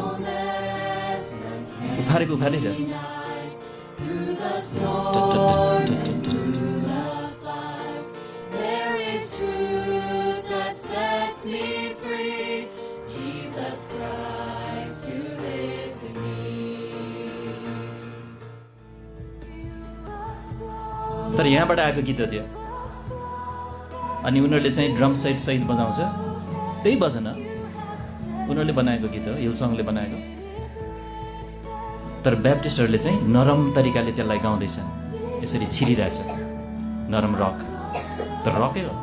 उफारै छ। तर यहाँबाट आएको गीत हो त्यो। अनि उनीहरूले चाहिँ ड्रम सेट सहित बजाउँछ, त्यही भजन उनीहरूले बनाएको गीत हो, हिलसङले बनाएको। तर ब्याप्टिस्टहरूले चाहिँ नरम तरिकाले त्यसलाई गाउँदैछन्, यसरी छिरिरहेछ, नरम रक, तर रकै हो।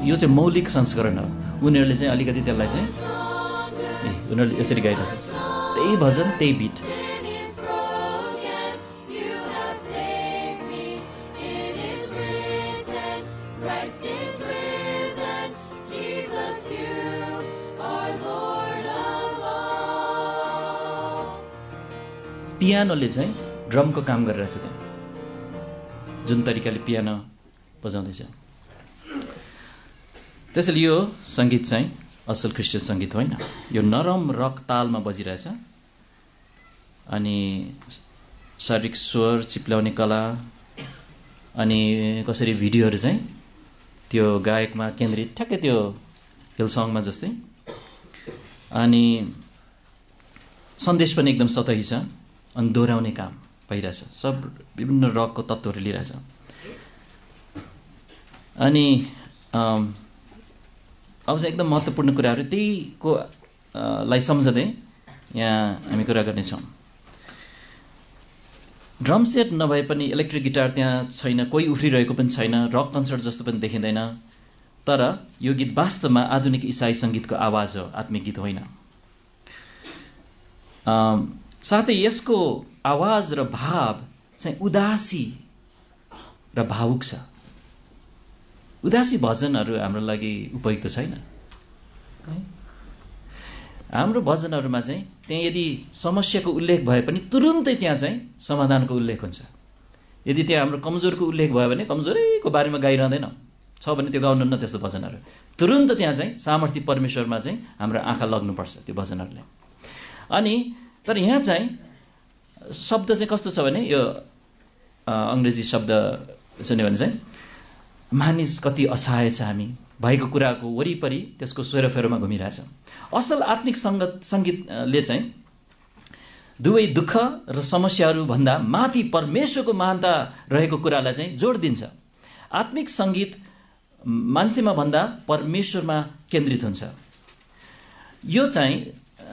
यो चाहिँ मौलिक संस्करण हो। उनीहरूले चाहिँ अलिकति त्यसलाई चाहिँ उनीहरूले यसरी गाइरहेछ, त्यही भजन त्यही बिट। पियानोले चाहिँ ड्रमको काम गरिरहेछ त्यहाँ, जुन तरिकाले पियानो बजाउँदैछ। त्यसैले यो सङ्गीत चाहिँ असल क्रिस्चियन सङ्गीत होइन, यो नरम रक तालमा बजिरहेछ। अनि शारीरिक स्वर चिप्ल्याउने कला अनि कसरी भिडियोहरू चाहिँ त्यो गायकमा केन्द्रित, ठ्याक्कै त्यो हिलसङमा जस्तै। अनि सन्देश पनि एकदम सतही छ, अनि दोहोऱ्याउने काम भइरहेछ, सब विभिन्न रकको तत्त्वहरू लिइरहेछ। अनि अब चाहिँ एकदम महत्त्वपूर्ण कुराहरू त्यहीको लाई सम्झँदै यहाँ हामी कुरा गर्नेछौँ। ड्रम सेट नभए पनि इलेक्ट्रिक गिटार त्यहाँ छैन, कोही उफ्रिरहेको पनि छैन, रक कन्सर्ट जस्तो पनि देखिँदैन। तर यो गीत वास्तवमा आधुनिक इसाई सङ्गीतको आवाज हो, आत्मिक गीत होइन। साथै यसको आवाज र भाव चाहिँ उदासी र भावुक छ। उदासी भजनहरू हाम्रो लागि उपयुक्त छैन। हाम्रो भजनहरूमा चाहिँ त्यहाँ यदि समस्याको उल्लेख भए पनि तुरुन्तै त्यहाँ चाहिँ समाधानको उल्लेख हुन्छ। यदि त्यहाँ हाम्रो कमजोरको उल्लेख भयो भने कमजोरीको बारेमा गाइरहँदैन छ भने त्यो गाउनुहुन्न त्यस्तो भजनहरू। तुरुन्त त्यहाँ चाहिँ सामर्थ्य परमेश्वरमा चाहिँ हाम्रो आँखा लाग्नुपर्छ त्यो भजनहरूले। अनि तर यहाँ चाहिँ शब्द चाहिँ कस्तो छ भने यो अङ्ग्रेजी शब्द सुन्यो भने चाहिँ मानिस कति असहाय छ, हामी भएको कुराको वरिपरि त्यसको सेरोफेरोमा घुमिरहेछ। असल आत्मिक सङ्गीतले चाहिँ दुवै दुःख र समस्याहरू भन्दा माथि परमेश्वरको महानता रहेको कुरालाई चाहिँ जोड दिन्छ। आत्मिक सङ्गीत मान्छेमा भन्दा परमेश्वरमा केन्द्रित हुन्छ। यो चाहिँ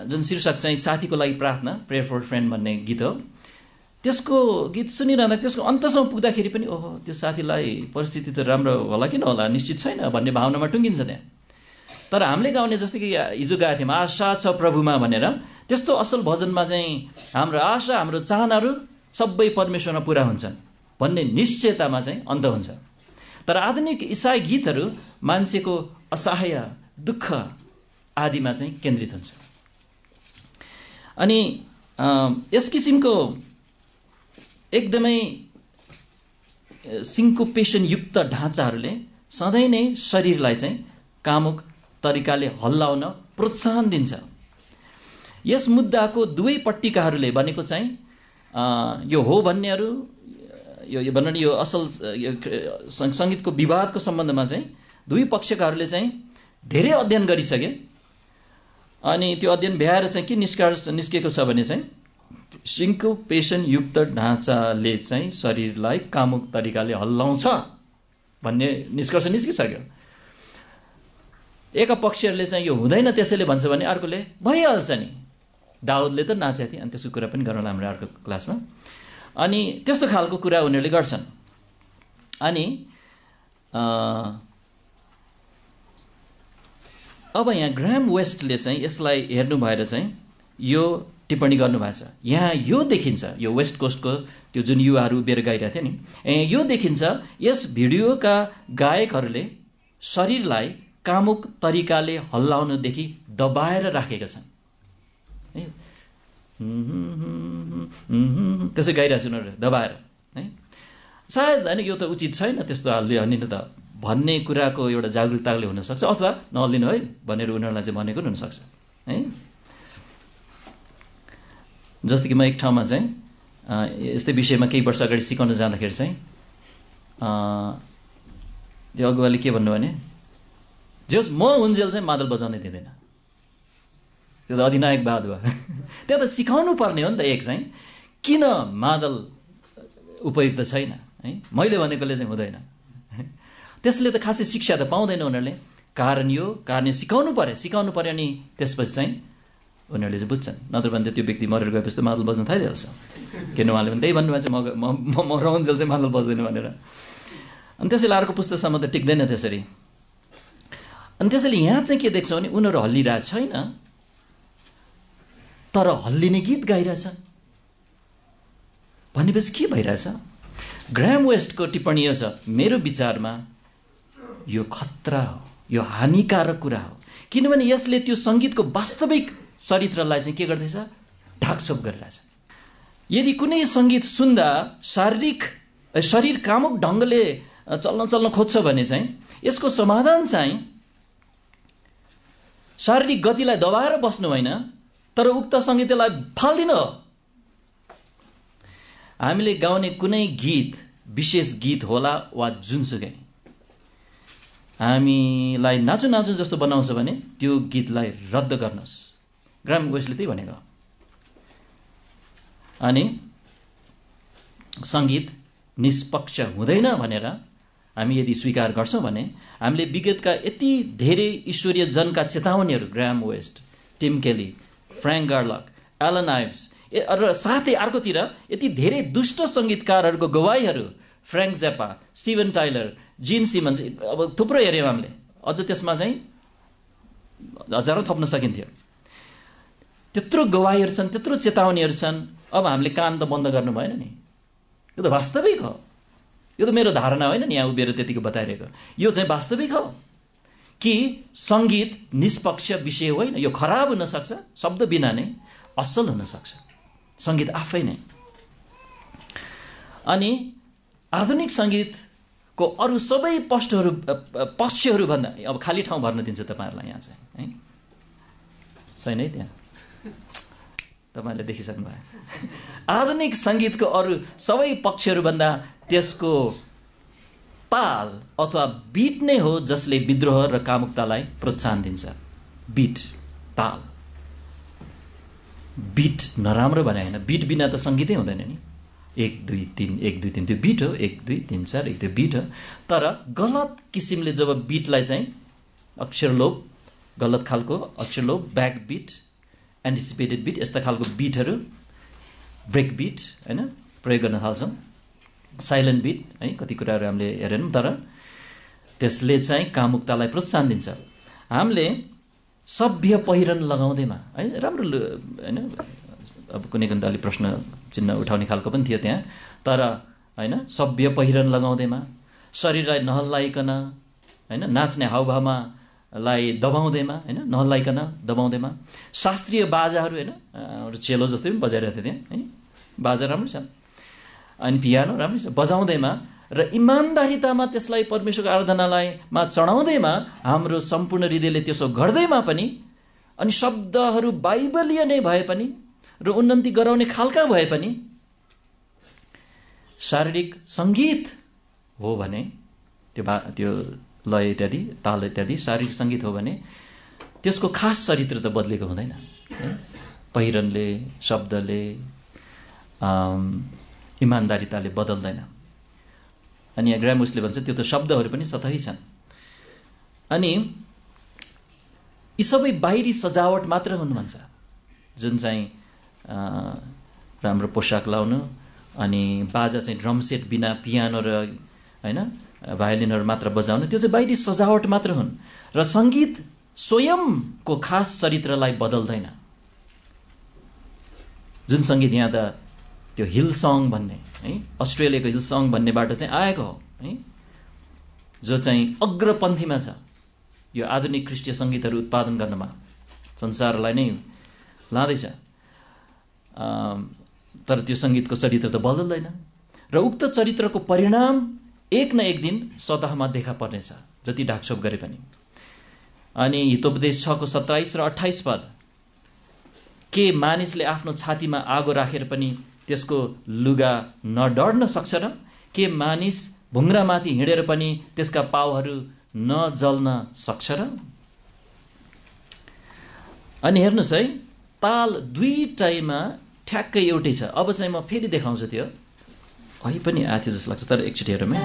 जुन शीर्षक चाहिँ साथीको लागि प्रार्थना, प्रेयर फर फ्रेन्ड भन्ने गीत हो, त्यसको गीत सुनिरहँदा त्यसको अन्तसम्म पुग्दाखेरि पनि ओहो त्यो साथीलाई परिस्थिति त राम्रो होला कि नहोला निश्चित छैन भन्ने भावनामा टुङ्गिन्छ त्यहाँ। तर हामीले गाउने जस्तै कि हिजो गाएको थियौँ आशा छ प्रभुमा भनेर, त्यस्तो असल भजनमा चाहिँ हाम्रो आशा, हाम्रो चाहनाहरू सबै परमेश्वरमा पुरा हुन्छन् भन्ने निश्चयतामा चाहिँ अन्त हुन्छ। तर आधुनिक इसाई गीतहरू मान्छेको असहाय, दुःख आदिमा चाहिँ केन्द्रित हुन्छ। अनि यस किसिमको एकदमै सिन्कोपेसन युक्त ढाँचाहरूले सधैँ नै शरीरलाई चाहिँ कामुक तरिकाले हल्लाउन प्रोत्साहन दिन्छ। यस मुद्दाको दुवै पट्टिकाहरूले भनेको चाहिँ यो हो भन्नेहरू, यो भन्न नि यो असल सङ्गीतको विवादको सम्बन्धमा चाहिँ दुवै पक्षकाहरूले चाहिँ धेरै अध्ययन गरिसके। अनि त्यो अध्ययन भ्याएर चाहिँ के निष्कर्ष निस्केको छ भने चाहिँ सिन्कोपेसन युक्त ढाँचाले चाहिँ शरीरलाई कामुक तरिकाले हल्लाउँछ भन्ने निष्कर्ष निस्किसक्यो। एक पक्षहरूले चाहिँ यो हुँदैन त्यसैले भन्छ भने अर्कोले भइहाल्छ नि, दाउदले त नाचेको थिए, अनि त्यसको कुरा पनि गरौँला हाम्रो अर्को क्लासमा। अनि त्यस्तो खालको कुरा उनीहरूले गर्छन्। अनि अब यहाँ ग्राहम वेस्टले चाहिँ यसलाई हेर्नु भएर चाहिँ यो टिप्पणी गर्नुभएको छ। यहाँ यो देखिन्छ, यो वेस्ट कोस्टको त्यो जुन युवाहरू उभिएर गाइरहेको थियो नि, यो देखिन्छ यस भिडियोका गायकहरूले शरीरलाई कामुक तरिकाले हल्लाउनदेखि दबाएर राखेका छन्। त्यसै गाइरहेको छु उनीहरूले दबाएर है। सायद होइन यो त उचित छैन त्यस्तो हाल्दिनु त भन्ने कुराको एउटा जागरुकताले हुनसक्छ, अथवा नहल्दिनु है भनेर उनीहरूलाई चाहिँ भनेको पनि हुनसक्छ है। जस्तो कि म एक ठाउँमा चाहिँ यस्तै विषयमा केही वर्ष अगाडि सिकाउन जाँदाखेरि चाहिँ त्यो अगुवाले के भन्नु भने जस म हुन्जेल चाहिँ मादल बजाउनै दिँदैन। त्यो त अधिनायकवाद भयो। त्यहाँ त सिकाउनु पर्ने हो नि त एक चाहिँ किन मादल उपयुक्त छैन है, मैले भनेकोले चाहिँ हुँदैन। त्यसले त खासै शिक्षा त पाउँदैन उनीहरूले। कारण यो कारण सिकाउनु पर्यो अनि त्यसपछि चाहिँ उनीहरूले चाहिँ बुझ्छन्। नत्र भने त्यो व्यक्ति मरेर गएपछि त मादल बज्न थालिहाल्छ। किन उहाँले पनि त्यही भन्नुभएको छ म रहन्जेल चाहिँ मादल बज्दैन भनेर। अनि त्यसैले अर्को पुस्तासम्म त टिक्दैन त्यसरी। अनि त्यसैले यहाँ चाहिँ के देख्छौँ भने उनीहरू हल्लिरहेको छैन, तर हल्लिने गीत गाइरहेछन् भनेपछि के भइरहेछ? ग्राहम वेस्टको टिप्पणी यो छ, मेरो विचारमा यो खतरा हो, यो हानिकारक कुरा हो। किनभने यसले त्यो सङ्गीतको वास्तविक चरित्रलाई चाहिँ के गर्दैछ? ढाकछोप गरिरहेछ। यदि कुनै सङ्गीत सुन्दा शरीर कामुक ढङ्गले चल्न खोज्छ भने चाहिँ यसको समाधान चाहिँ शारीरिक गतिलाई दबाएर बस्नु होइन, तर उक्त सङ्गीतलाई फाल्दिन हो। हामीले गाउने कुनै गीत विशेष गीत होला वा जुनसुकै हामीलाई नाचु नाचु जस्तो बनाउँछ भने त्यो गीतलाई रद्द गर्नुहोस्। ग्राहम वेस्टले त्यही भनेको। अनि सङ्गीत निष्पक्ष हुँदैन भनेर हामी यदि स्वीकार गर्छौँ भने हामीले विगतका यति धेरै ईश्वरीय जनका चेतावनीहरू, ग्राहम वेस्ट, टिम केली, फ्र्याङ्क गार्लक, एलन आइभ्स, र साथै अर्कोतिर यति धेरै दुष्ट सङ्गीतकारहरूको गवाईहरू, फ्र्याङ्क ज्यापा, स्टिभन टाइलर, जिन सिमन्स, अब थुप्रो हेऱ्यौँ हामीले। अझ त्यसमा चाहिँ हजारौँ थप्न सकिन्थ्यो। त्यत्रो गवाईहरू छन्, त्यत्रो चेतावनीहरू छन्। अब हामीले कान त बन्द गर्नु भएन नि। यो त वास्तविक हो। यो त मेरो धारणा होइन नि, यहाँ उभिएर त्यतिको बताइरहेको। यो चाहिँ वास्तविक हो कि सङ्गीत निष्पक्ष विषय होइन। यो खराब हुन सक्छ, शब्द बिना नै असल हुन सक्छ सङ्गीत आफै नै। अनि आधुनिक सङ्गीतको अरू सबै पक्षहरू भन्दा, अब खाली ठाउँ भर्न दिन्छु तपाईँहरूलाई यहाँ चाहिँ, है छैन है त्यहाँ, तपाईँले देखिसक्नु भयो। आधुनिक सङ्गीतको अरू सबै पक्षहरूभन्दा त्यसको ताल अथवा बिट नै हो जसले विद्रोह र कामुकतालाई प्रोत्साहन दिन्छ। बिट, ताल। बिट नराम्रो भने होइन, बिट बिना त सङ्गीतै हुँदैन नि। 1 2 3 1 2 3 त्यो बिट हो। 1 2 3 4 1 त्यो बिट हो। तर गलत किसिमले जब बिटलाई चाहिँ अक्षरलोप, गलत खालको अक्षरलोप, ब्याक बिट, एन्टिसिपेटेड बिट, यस्ता खालको बिटहरू, ब्रेक बिट होइन प्रयोग गर्न थाल्छौँ, साइलेन्ट बिट है, कति कुराहरू हामीले हेरेनौँ। तर त्यसले चाहिँ कामुकतालाई प्रोत्साहन दिन्छ। हामीले सभ्य पहिरन लगाउँदैमा है, राम्रो होइन, अब कुनै कुनै त अलिक प्रश्न चिन्ह उठाउने खालको पनि थियो त्यहाँ। तर होइन, सभ्य पहिरन लगाउँदैमा, शरीरलाई नहल्लाइकन होइन, नाच्ने हाउभावमा लाई दबाउँदैमा होइन, नहल्लाइकन दबाउँदैमा, शास्त्रीय बाजाहरू होइन, चेलो जस्तै पनि बजाइरहेको थियो त्यहाँ है, बाजा राम्रो छ, अनि पियानो राम्रो छ, बजाउँदैमा र इमान्दारितामा त्यसलाई परमेश्वरको आराधनालयमा चढाउँदैमा, हाम्रो सम्पूर्ण हृदयले त्यसो गर्दैमा पनि, अनि शब्दहरू बाइबलीय नै भए पनि र उन्नति गराउने खालका भए पनि, शारीरिक सङ्गीत हो भने, त्यो लय इत्यादि, ताल इत्यादि शारीरिक सङ्गीत हो भने त्यसको खास चरित्र त बदलेको हुँदैन। पहिरनले, शब्दले, इमान्दारिताले बदल्दैन। अनि यहाँ ग्राम उसले भन्छ त्यो त शब्दहरू पनि सतही छन्। अनि यी सबै बाहिरी सजावट मात्र हुन् भन्छ, जुन चाहिँ राम्रो पोसाक लाउनु, अनि बाजा चाहिँ ड्रम सेट बिना पियानो र होइन भायोलिनहरू मात्र बजाउनु, त्यो चाहिँ बाहिरी सजावट मात्र हुन्। र सङ्गीत स्वयंको खास चरित्रलाई बदल्दैन। जुन सङ्गीत यहाँ त त्यो हिल सङ भन्ने है, अस्ट्रेलियाको हिल सङ भन्नेबाट चाहिँ आएको हो है, जो चाहिँ अग्रपन्थीमा छ यो आधुनिक ख्रिस्टीय सङ्गीतहरू उत्पादन गर्नमा, संसारलाई नै लाँदैछ। तर त्यो सङ्गीतको चरित्र त बदल्दैन र उक्त चरित्रको परिणाम एक न एक दिन सतहमा देखा पर्नेछ, जति ढाकछोप गरे पनि। अनि हितोपदेश 6 को 27 र 28 पद, के मानिसले आफ्नो छातीमा आगो राखेर पनि त्यसको लुगा नडढ्न सक्छ र? के मानिस भुङ्रामाथि हिँडेर पनि त्यसका पाउहरू नजल्न सक्छ र? अनि हेर्नुहोस् है, ताल दुईटैमा ठ्याक्कै एउटै छ। अब चाहिँ म फेरि देखाउँछु, त्यो अहिले पनि आथ्यो जस्तो लाग्छ, तर एकचोटि हेरौँ है।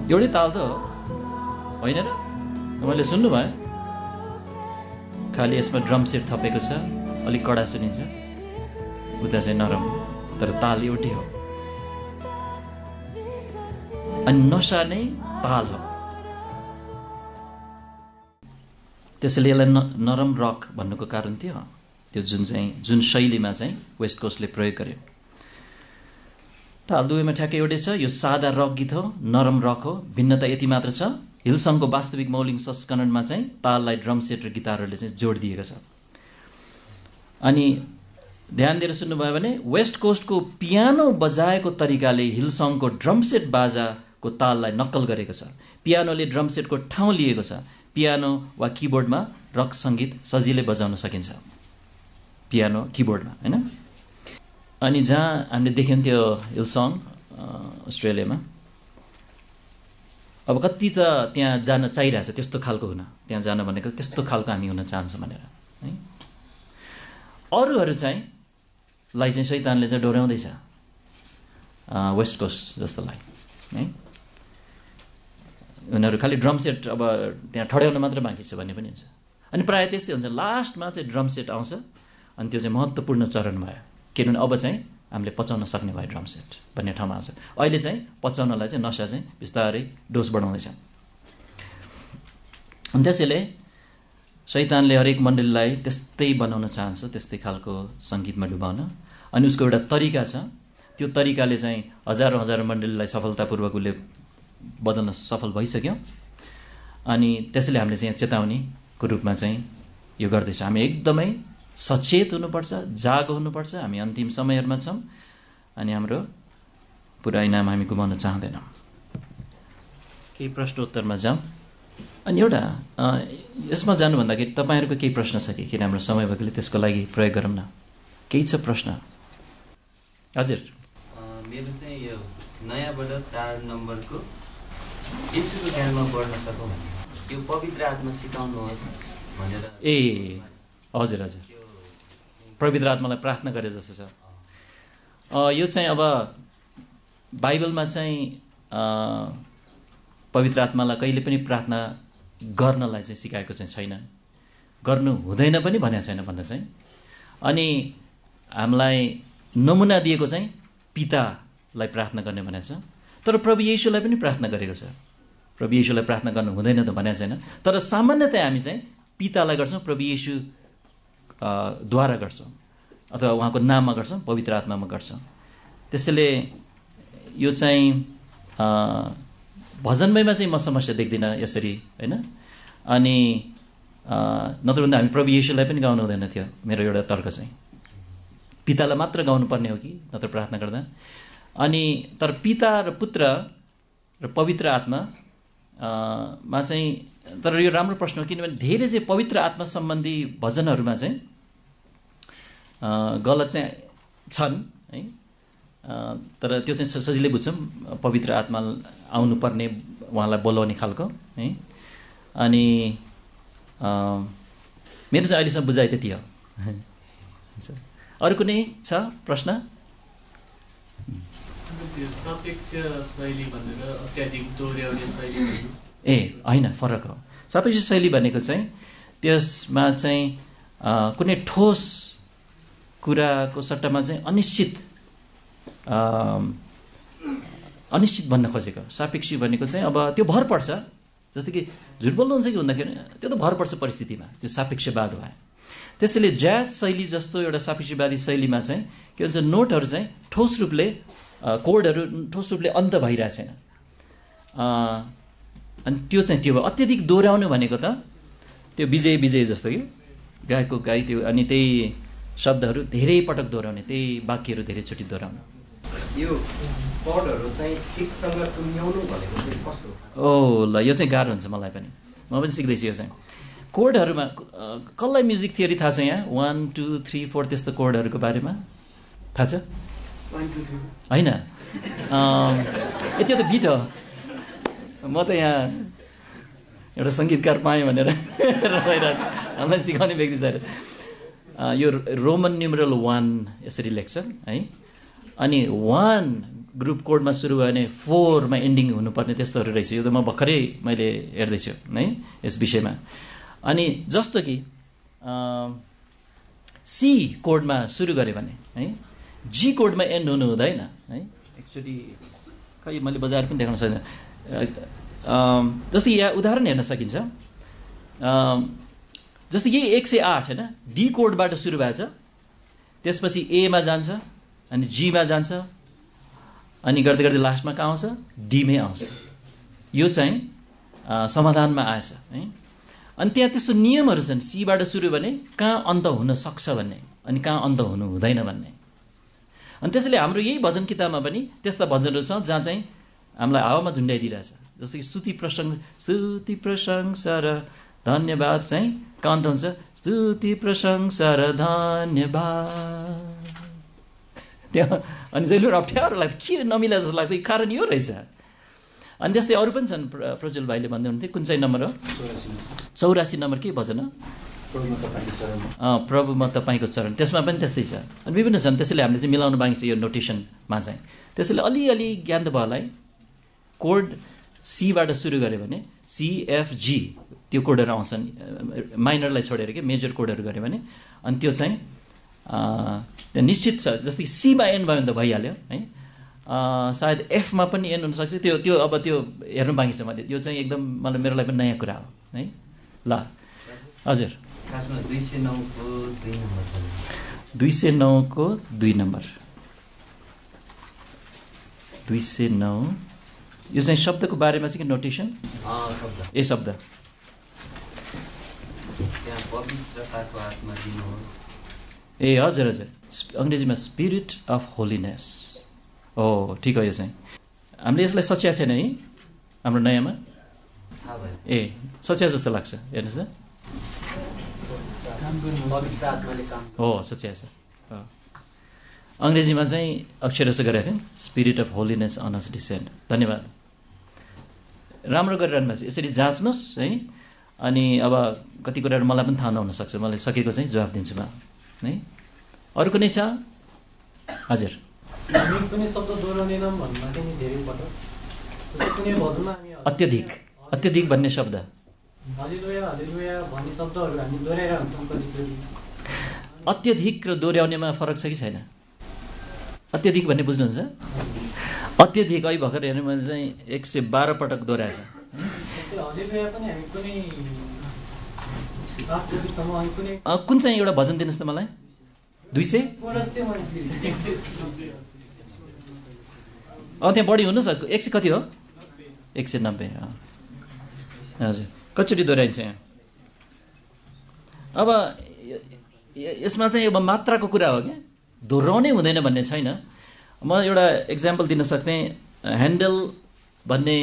एउटै ताल त हो होइन र? तपाईँले सुन्नुभयो? खालि यसमा ड्रम सेट थपेको छ, अलिक कडा सुनिन्छ, उता चाहिँ नरम, तर ताल एउटै हो। अनि नसा नै ताल हो। त्यसैले यसलाई नरम रक भन्नुको कारण थियो त्यो जुन शैलीमा चाहिँ वेस्ट कोस्टले प्रयोग गर्यो। ताल दुवैमा ठ्याक्कै एउटै छ। यो सादा रक गीत हो, नरम रक हो। भिन्नता यति मात्र छ, हिलसङको वास्तविक मौलिक संस्करणमा चाहिँ ताललाई ड्रम सेट र गिटारहरूले चाहिँ जोड दिएको छ। अनि ध्यान दिएर सुन्नुभयो भने वेस्ट कोस्टको पियानो बजाएको तरिकाले हिलसङको ड्रम सेट बाजाको ताललाई नक्कल गरेको छ। पियानोले ड्रम सेटको ठाउँ लिएको छ। पियानो वा किबोर्डमा रक सङ्गीत सजिलै बजाउन सकिन्छ, पियानो किबोर्डमा होइन। अनि जहाँ हामीले देख्यौँ त्यो हिलसङ अस्ट्रेलियामा, अब कति त त्यहाँ जान चाहिरहेछ त्यस्तो खालको हुन, त्यहाँ जान भनेको त्यस्तो खालको हामी हुन चाहन्छौँ भनेर है। अरूहरू चाहिँ लाई चाहिँ शैतानले चाहिँ डोर्याउँदैछ वेस्ट कोस्ट जस्तोलाई है। उनीहरू खालि ड्रम सेट अब त्यहाँ ठड्याउन मात्र बाँकी छ भन्ने पनि हुन्छ। अनि प्रायः त्यस्तै हुन्छ, लास्टमा चाहिँ ड्रम सेट आउँछ अनि त्यो चाहिँ महत्त्वपूर्ण चरण भयो, किनभने अब चाहिँ हामीले पचाउन सक्ने भयो ड्रम सेट भन्ने ठाउँमा आउँछ। अहिले चाहिँ पचाउनलाई चाहिँ नसा चाहिँ बिस्तारै डोज बढाउँदैछ। अनि त्यसैले शैतानले हरेक मण्डलीलाई त्यस्तै बनाउन चाहन्छ, त्यस्तै खालको सङ्गीतमा डुबाउन। अनि उसको एउटा तरिका छ, त्यो तरिकाले चाहिँ हजारौँ हजारौँ मण्डलीलाई सफलतापूर्वक उसले बदल्न सफल भइसक्यो। अनि त्यसैले हामीले चाहिँ चेतावनीको रूपमा चाहिँ यो गर्दैछ। हामी एकदमै सचेत हुनुपर्छ, जागो हुनुपर्छ। हामी अन्तिम समयहरूमा छौँ अनि हाम्रो पुरा इनाम हामी गुमाउन चाहँदैनौँ। केही प्रश्नोत्तरमा जाउँ। अनि एउटा यसमा जानुभन्दाखेरि तपाईँहरूको केही प्रश्न छ कि? किन हाम्रो समय भएकोले त्यसको लागि प्रयोग गरौँ न। केही छ प्रश्न? हजुर। मेरो चाहिँ यो नयाँबाट 4 नम्बरको यीशुको ज्ञानमा बढ्न सकौँ भने यो पवित्र आत्मा सिकाउनुहोस् भनेर। ए हजुर हजुर, पवित्र आत्मालाई प्रार्थना गरे जस्तो छ। यो चाहिँ अब बाइबलमा चाहिँ पवित्र आत्मालाई कहिले पनि प्रार्थना गर्नलाई चाहिँ सिकाएको चाहिँ छैन, गर्नु हुँदैन पनि भनेको छैन भन्न चाहिँ। अनि हामीलाई नमुना दिएको चाहिँ पितालाई प्रार्थना गर्ने भनेको छ, तर प्रभु येशूलाई पनि प्रार्थना गरेको छ। प्रभु येशूलाई प्रार्थना गर्नु हुँदैन त भनेको छैन, तर सामान्यतया हामी चाहिँ पितालाई गर्छौँ, प्रभु येशू द्वारा गर्छौँ अथवा उहाँको नाममा गर्छौँ, पवित्र आत्मामा गर्छौँ। त्यसैले यो चाहिँ भजनमयमा चाहिँ म समस्या देख्दिनँ यसरी होइन। अनि नत्र भन्दा हामी प्रभु येशूलाई पनि गाउनु हुँदैन थियो, मेरो एउटा तर्क चाहिँ। पितालाई मात्र गाउनु पर्ने हो कि नत्र प्रार्थना गर्दा। अनि तर पिता र पुत्र र पवित्र आत्मा मा चाहिँ, तर यो राम्रो प्रश्न हो, किनभने धेरै चाहिँ पवित्र आत्मा सम्बन्धी भजनहरूमा चाहिँ गलत चाहिँ छन् है। तर त्यो चाहिँ सजिलै बुझ्छौँ, पवित्र आत्मा आउनुपर्ने, उहाँलाई बोलाउने खालको है। अनि मेरो चाहिँ अहिलेसम्म बुझाइ त्यति हो। अरू कुनै छ प्रश्न? सापेक्ष शैली भनेर अत्याधिक दोहोऱ्याउने शैली ए होइन, फरक हो। सापेक्ष शैली भनेको चाहिँ त्यसमा चाहिँ कुनै ठोस कुराको सट्टामा चाहिँ अनिश्चित भन्न खोजेको। सापेक्षी भनेको चाहिँ अब त्यो भर पर्छ, जस्तै कि झुट बोल्नुहुन्छ कि भन्दाखेरि त्यो त भर पर्छ परिस्थितिमा, त्यो सापेक्षवाद भयो। त्यसैले ज्याज शैली जस्तो एउटा सापेक्षवादी शैलीमा चाहिँ के भन्छ, नोटहरू चाहिँ ठोस रूपले, कोडहरू ठोस रूपले अन्त भइरहेको छैन। अनि त्यो चाहिँ त्यो भयो। अत्यधिक दोहोऱ्याउनु भनेको त त्यो विजय विजय जस्तो कि गाएको गाई त्यो, अनि त्यही शब्दहरू धेरै पटक दोहोऱ्याउने, त्यही वाक्यहरू धेरैचोटि दोहोऱ्याउनु। यो कोडहरू चाहिँ ठिकसँग टुङ्ग्याउनु भनेको चाहिँ कस्तो? ओ ल, यो चाहिँ गाह्रो हुन्छ मलाई पनि, म पनि सिक्दैछु यो चाहिँ। कोडहरूमा कसलाई म्युजिक थियोरी थाहा छ यहाँ? 1 2 3 4 त्यस्तो कोडहरूको बारेमा थाहा छ? 1 2 3 होइन, त्यो त बिट हो। म त यहाँ एउटा सङ्गीतकार पाएँ भनेर हामीलाई सिकाउने व्यक्ति छ। यो रोमन न्युमरल 1 यसरी लेख्छ है। अनि 1 ग्रुप कोडमा सुरु भयो भने 4 मा एन्डिङ हुनुपर्ने त्यस्तोहरू रहेछ। यो त म भर्खरै मैले हेर्दैछु है यस विषयमा। अनि जस्तो कि सी कोडमा सुरु गऱ्यो भने है, जी कोडमा एन्ड हुनु हुँदैन है। एक्चुअली खै मैले बजाएर पनि देखाउन सक्दिनँ। जस्तै यहाँ उदाहरण हेर्न सकिन्छ। जस्तै यही 108 होइन, डी कोडबाट सुरु भएको छ, त्यसपछि एमा जान्छ अनि जीमा जान्छ, अनि गर्दै गर्दै लास्टमा कहाँ आउँछ? डीमै आउँछ। यो चाहिँ समाधानमा आएछ है। अनि त्यहाँ त्यस्तो नियमहरू छन्, सीबाट सुरु भने कहाँ अन्त हुन सक्छ भन्ने, अनि कहाँ अन्त हुनु हुँदैन भन्ने। अनि त्यसैले हाम्रो यही भजन किताबमा पनि त्यस्ता भजनहरू छ जहाँ चाहिँ हामीलाई हावामा झुन्ड्याइदिरहेछ। जस्तो कि स्तुति प्रशंसा र धन्यवाद चाहिँ कहाँ अन्त हुन्छ? स्तुति प्रशंसा र धन्यवाद। त्यहाँ अनि जहिले अप्ठ्यारो लाग्थ्यो, के नमिला जस्तो लाग्थ्यो। कारण यो रहेछ, अनि त्यस्तै अरू पनि छन्। प्रज्वल भाइले भन्दै हुनुहुन्थ्यो कुन चाहिँ नम्बर हो? 84 नम्बर के भजन? प्रभु म तपाईँको चरण। त्यसमा पनि त्यस्तै छ। अनि विभिन्न छन्, त्यसैले हामीले चाहिँ मिलाउनु बाँकी छ यो नोटेसनमा चाहिँ। त्यसैले अलिअलि ज्ञान त भयो होला है। कोड सीबाट सुरु गऱ्यो भने CFG त्यो कोडहरू आउँछन्, माइनरलाई छोडेर के मेजर कोडहरू गऱ्यो भने। अनि त्यो चाहिँ त्यो निश्चित छ। जस्तै सीमा एन भयो भने त भइहाल्यो है। सायद एफमा पनि एन हुनसक्छ। त्यो अब त्यो हेर्नु बाँकी छ मैले। यो चाहिँ एकदम मलाई मेरो लागि पनि नयाँ कुरा हो है। ल हजुर, खासमा 209 को 2 नम्बर 209 को 2 नम्बर 209 यो चाहिँ शब्दको बारेमा चाहिँ के नोटेसन? शब्द ए शब्द त्यहाँ पवित्रताको आत्मा दिनुहोस्। ए हजुर हजुर, अङ्ग्रेजीमा स्पिरिट अफ होलिनेस। ओ ठिक हो। यो चाहिँ हामीले यसलाई सच्याएको छैन है हाम्रो नयाँमा। थाहा भयो। ए सच्याएको जस्तो लाग्छ, हेर्नुहोस् त। हो सच्याएको छ। अङ्ग्रेजीमा चाहिँ अक्षरश गरेको थियौँ, spirit of holiness on us descend. धन्यवाद, राम्रो गरिरहनु भएको छ। यसरी जाँच्नुहोस् है। अनि अब कति कुराहरू मलाई पनि थाहा नहुन सक्छ, मलाई सकेको चाहिँ जवाफ दिन्छु म है। अरू कुनै छ? हजुर, अत्यधिक अत्यधिक भन्ने शब्द अत्यधिक र दोहोऱ्याउनेमा फरक छ कि छैन? अत्यधिक भन्ने बुझ्नुहुन्छ? अत्यधिक है भर्खर हेर्नु मैले चाहिँ 112 पटक दोहोऱ्याएछ। कुन चाहिँ एउटा भजन दिनुहोस् त मलाई? 200? त्यहाँ बढी हुनु सक्छ। 100 कति हो? 190। हजुर, कतिचोटि दोहोऱ्याइन्छ यहाँ? अब यसमा चाहिँ अब मात्राको कुरा हो क्या, दोहोऱ्याउनै हुँदैन भन्ने छैन। म एउटा इक्जाम्पल दिन सक्थेँ। ह्यान्डल भन्ने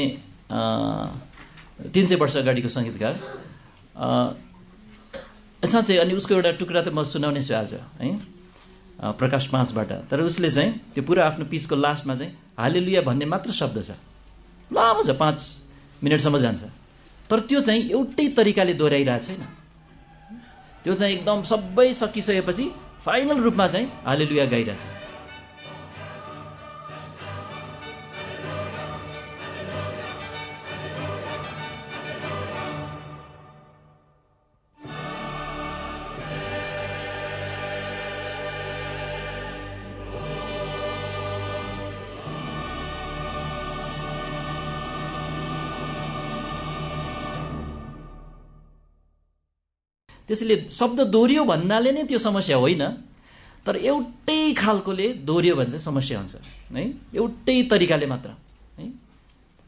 300 वर्ष अगाडिको सङ्गीतकार यसमा चाहिँ, अनि उसको एउटा टुक्रा त म सुनाउने छु आज है, प्रकाश 5बाट। तर उसले चाहिँ त्यो पुरा आफ्नो पिसको लास्टमा चाहिँ हालेलुया भन्ने मात्र शब्द छ, लामो छ, 5 मिनटसम्म जान्छ। तर त्यो चाहिँ एउटै तरिकाले दोहोऱ्याइरहेको छैन। त्यो चाहिँ एकदम सबै सकिसकेपछि फाइनल रूपमा चाहिँ हालेलुया गाइरहेछ। त्यसैले शब्द दोहोरियो भन्नाले नै त्यो समस्या होइन, तर एउटै खालकोले दोहोरियो भने चाहिँ समस्या हुन्छ है, एउटै तरिकाले मात्र है।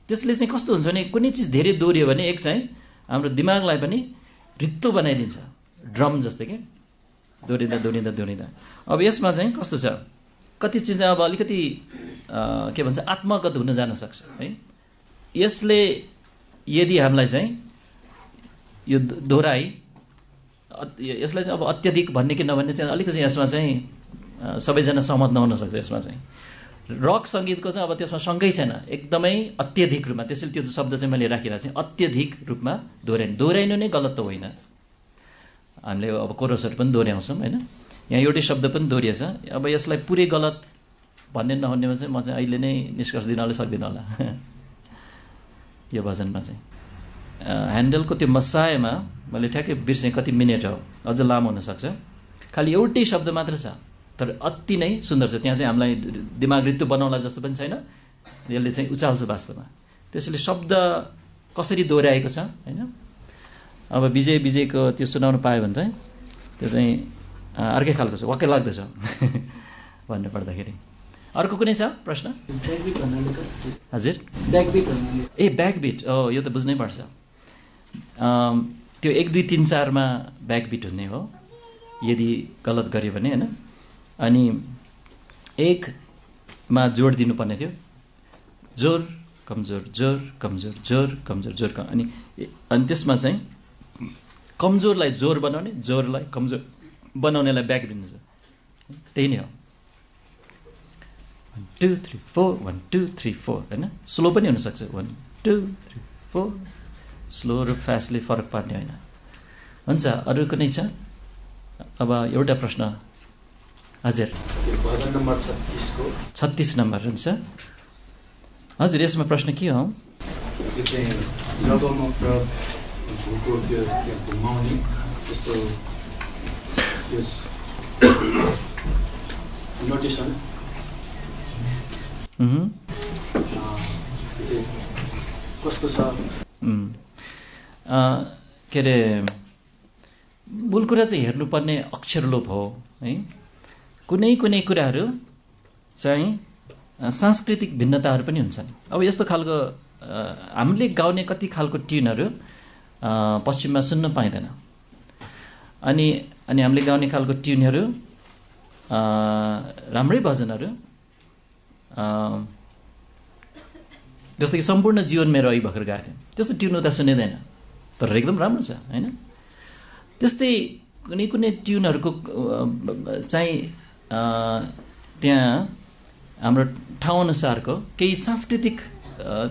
त्यसले चाहिँ कस्तो हुन्छ भने कुनै चिज धेरै दोहोरियो भने एक चाहिँ हाम्रो दिमागलाई पनि रित्तो बनाइदिन्छ, ड्रम जस्तै के दोहोरिँदा दोहोरिँदा दोहोरिँदा। अब यसमा चाहिँ कस्तो छ, कति चिज अब अलिकति के भन्छ आत्मगत हुन जान सक्छ है। यसले यदि हामीलाई चाहिँ यो दोहोराई यसलाई चाहिँ अब अत्यधिक भन्ने कि नभन्ने चाहिँ अलिकति यसमा चाहिँ सबैजना सहमत नहुन सक्छ। यसमा चाहिँ रक सङ्गीतको चाहिँ अब त्यसमा सँगै छैन, एकदमै अत्यधिक रूपमा। त्यसैले त्यो शब्द चाहिँ मैले राखिरहेको चाहिँ अत्यधिक रूपमा दोहोऱ्याइनु नै गलत त होइन। हामीले अब कोरसहरू पनि दोहोऱ्याउँछौँ होइन, यहाँ एउटै शब्द पनि दोहोरिएछ। अब यसलाई पुरै गलत भन्ने नहुनेमा चाहिँ म चाहिँ अहिले नै निष्कर्ष दिन सक्दिनँ होला यो भजनमा चाहिँ। ह्यान्डलको त्यो मसायमा मैले ठ्याक्कै बिर्सेँ कति मिनट हो, अझ लामो हुनसक्छ। खालि एउटै शब्द मात्र छ, तर अति नै सुन्दर छ। त्यहाँ चाहिँ हामीलाई दिमाग रित्तो बनाउला जस्तो पनि छैन, यसले चाहिँ उचाल्छ वास्तवमा। त्यसैले शब्द कसरी दोहोऱ्याएको छ होइन। अब विजयको त्यो सुनाउनु पायो भने चाहिँ त्यो चाहिँ अर्कै खालको छ, वाक्कै लाग्दछ भन्नु पर्दाखेरि। अर्को कुनै छ प्रश्न? हजुर, ए ब्याकबिट, यो त बुझ्नै पर्छ। त्यो 1 2 3 4 मा ब्याकबिट हुने हो यदि गलत गर्यो भने होइन। अनि 1 मा जोड दिनुपर्ने थियो, जोर कमजोर जोर कमजोर जोर कमजोर जोर अनि त्यसमा चाहिँ कमजोरलाई जोर बनाउने, जोरलाई कमजोर बनाउनेलाई ब्याकबिट हुन्छ। त्यही नै हो। 1 2 3 4 1 2 3 4 होइन। स्लो पनि हुनसक्छ 1 2 3 4 स्लो र फास्टले फरक पार्ने होइन। हुन्छ, अरू कुनै छ? अब एउटा प्रश्न। हजुर, भजन नम्बर 36 नम्बर हुन्छ। हजुर, यसमा प्रश्न के हो? त्यो चाहिँ जब म भूको त्यो घुमाउने त्यस्तो त्यो नोटेसन कस्तो छ? के अरे मूल कुरा चाहिँ हेर्नुपर्ने अक्षरलोप हो है। कुनै कुनै कुराहरू चाहिँ सांस्कृतिक भिन्नताहरू पनि हुन्छन्। अब यस्तो खालको हामीले गाउने कति खालको ट्युनहरू पश्चिममा सुन्न पाइँदैन, अनि हामीले गाउने खालको ट्युनहरू राम्रै भजनहरू जस्तो कि सम्पूर्ण जीवन मेरो अघि भर्खर गएको थियो, त्यस्तो ट्युन उता सुनिँदैन तर एकदम राम्रो छ होइन। त्यस्तै कुनै कुनै ट्युनहरूको चाहिँ त्यहाँ हाम्रो ठाउँ अनुसारको केही सांस्कृतिक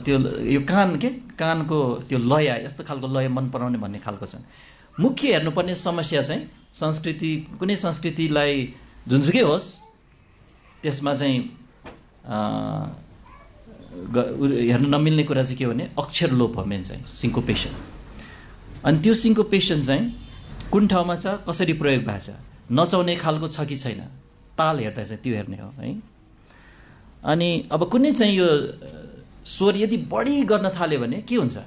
त्यो यो कानको त्यो लय, यस्तो खालको लय मन पराउने भन्ने खालको छ। मुख्य हेर्नुपर्ने समस्या चाहिँ संस्कृति, कुनै संस्कृतिलाई जुनसुकै होस् त्यसमा चाहिँ हेर्न नमिल्ने कुरा चाहिँ के हो भने अक्षर लोप हो मेन चाहिँ, सिन्कोपेसन। अनि त्यो सिन्कोपेसन चाहिँ कुन ठाउँमा छ, कसरी प्रयोग भएको छ, नचाउने खालको छ कि छैन, ताल हेर्दा चाहिँ त्यो हेर्ने हो है। अनि अब कुनै चाहिँ यो स्वर यदि बढी गर्न थाल्यो भने के हुन्छ,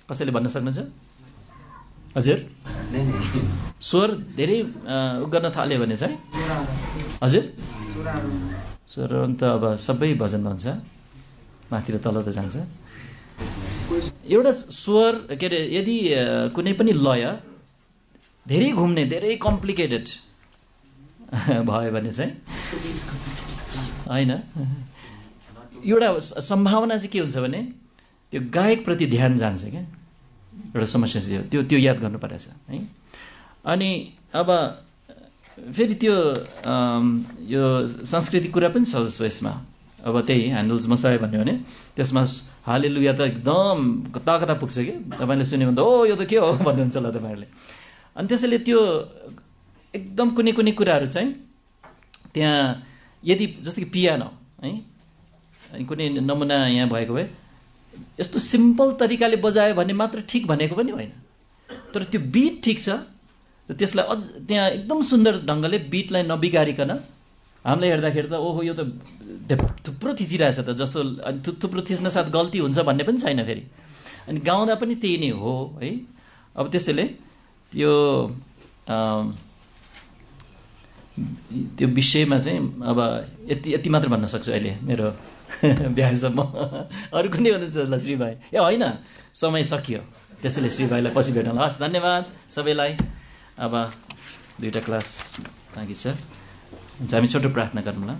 कसैले भन्न सक्नुहुन्छ? हजुर, स्वर धेरै गर्न थाल्यो भने चाहिँ हजुर स्वर त अब सबै भजनमा हुन्छ, माथि र तल त जान्छ। एउटा स्वर के अरे यदि कुनै पनि लय धेरै घुम्ने, धेरै कम्प्लिकेटेड भयो भने चाहिँ होइन, एउटा सम्भावना चाहिँ के हुन्छ भने त्यो गायकप्रति ध्यान जान्छ क्या। एउटा समस्या चाहिँ त्यो याद गर्नु परेछ है। अनि अब फेरि त्यो यो सांस्कृतिक कुरा पनि छ यसमा। अब त्यही ह्यान्डल्स मसाए भन्यो भने त्यसमा हालेलुया त एकदम कता कता पुग्छ कि, तपाईँले सुन्यो भने त ओ यो त के हो भन्नुहुन्छ होला तपाईँहरूले। अनि त्यसैले त्यो एकदम कुनै कुनै कुराहरू चाहिँ त्यहाँ यदि जस्तो कि पियानो है, कुनै नमुना यहाँ भएको भए यस्तो सिम्पल तरिकाले बजायो भने मात्र ठिक भनेको पनि होइन, तर त्यो बिट ठिक छ र त्यसलाई अझ त्यहाँ एकदम सुन्दर ढङ्गले बिटलाई नबिगारिकन हामीलाई हेर्दाखेरि त ओहो यो त थुप्रो थिचिरहेछ त जस्तो, थुप्रो थिच्न साथ गल्ती हुन्छ भन्ने पनि छैन फेरि। अनि गाउँदा पनि त्यही नै हो है। अब त्यसैले त्यो विषयमा चाहिँ अब यति मात्र भन्न सक्छु अहिले मेरो बिहासम्म। अरू कुनै हुनुहुन्छ ल श्री भाइ? ए होइन, समय सकियो, त्यसैले श्री भाइलाई पछि भेटौँ। हस्, धन्यवाद सबैलाई। अब 2टा क्लास बाँकी छ, हामी छोटो प्रार्थना गरौँ ल।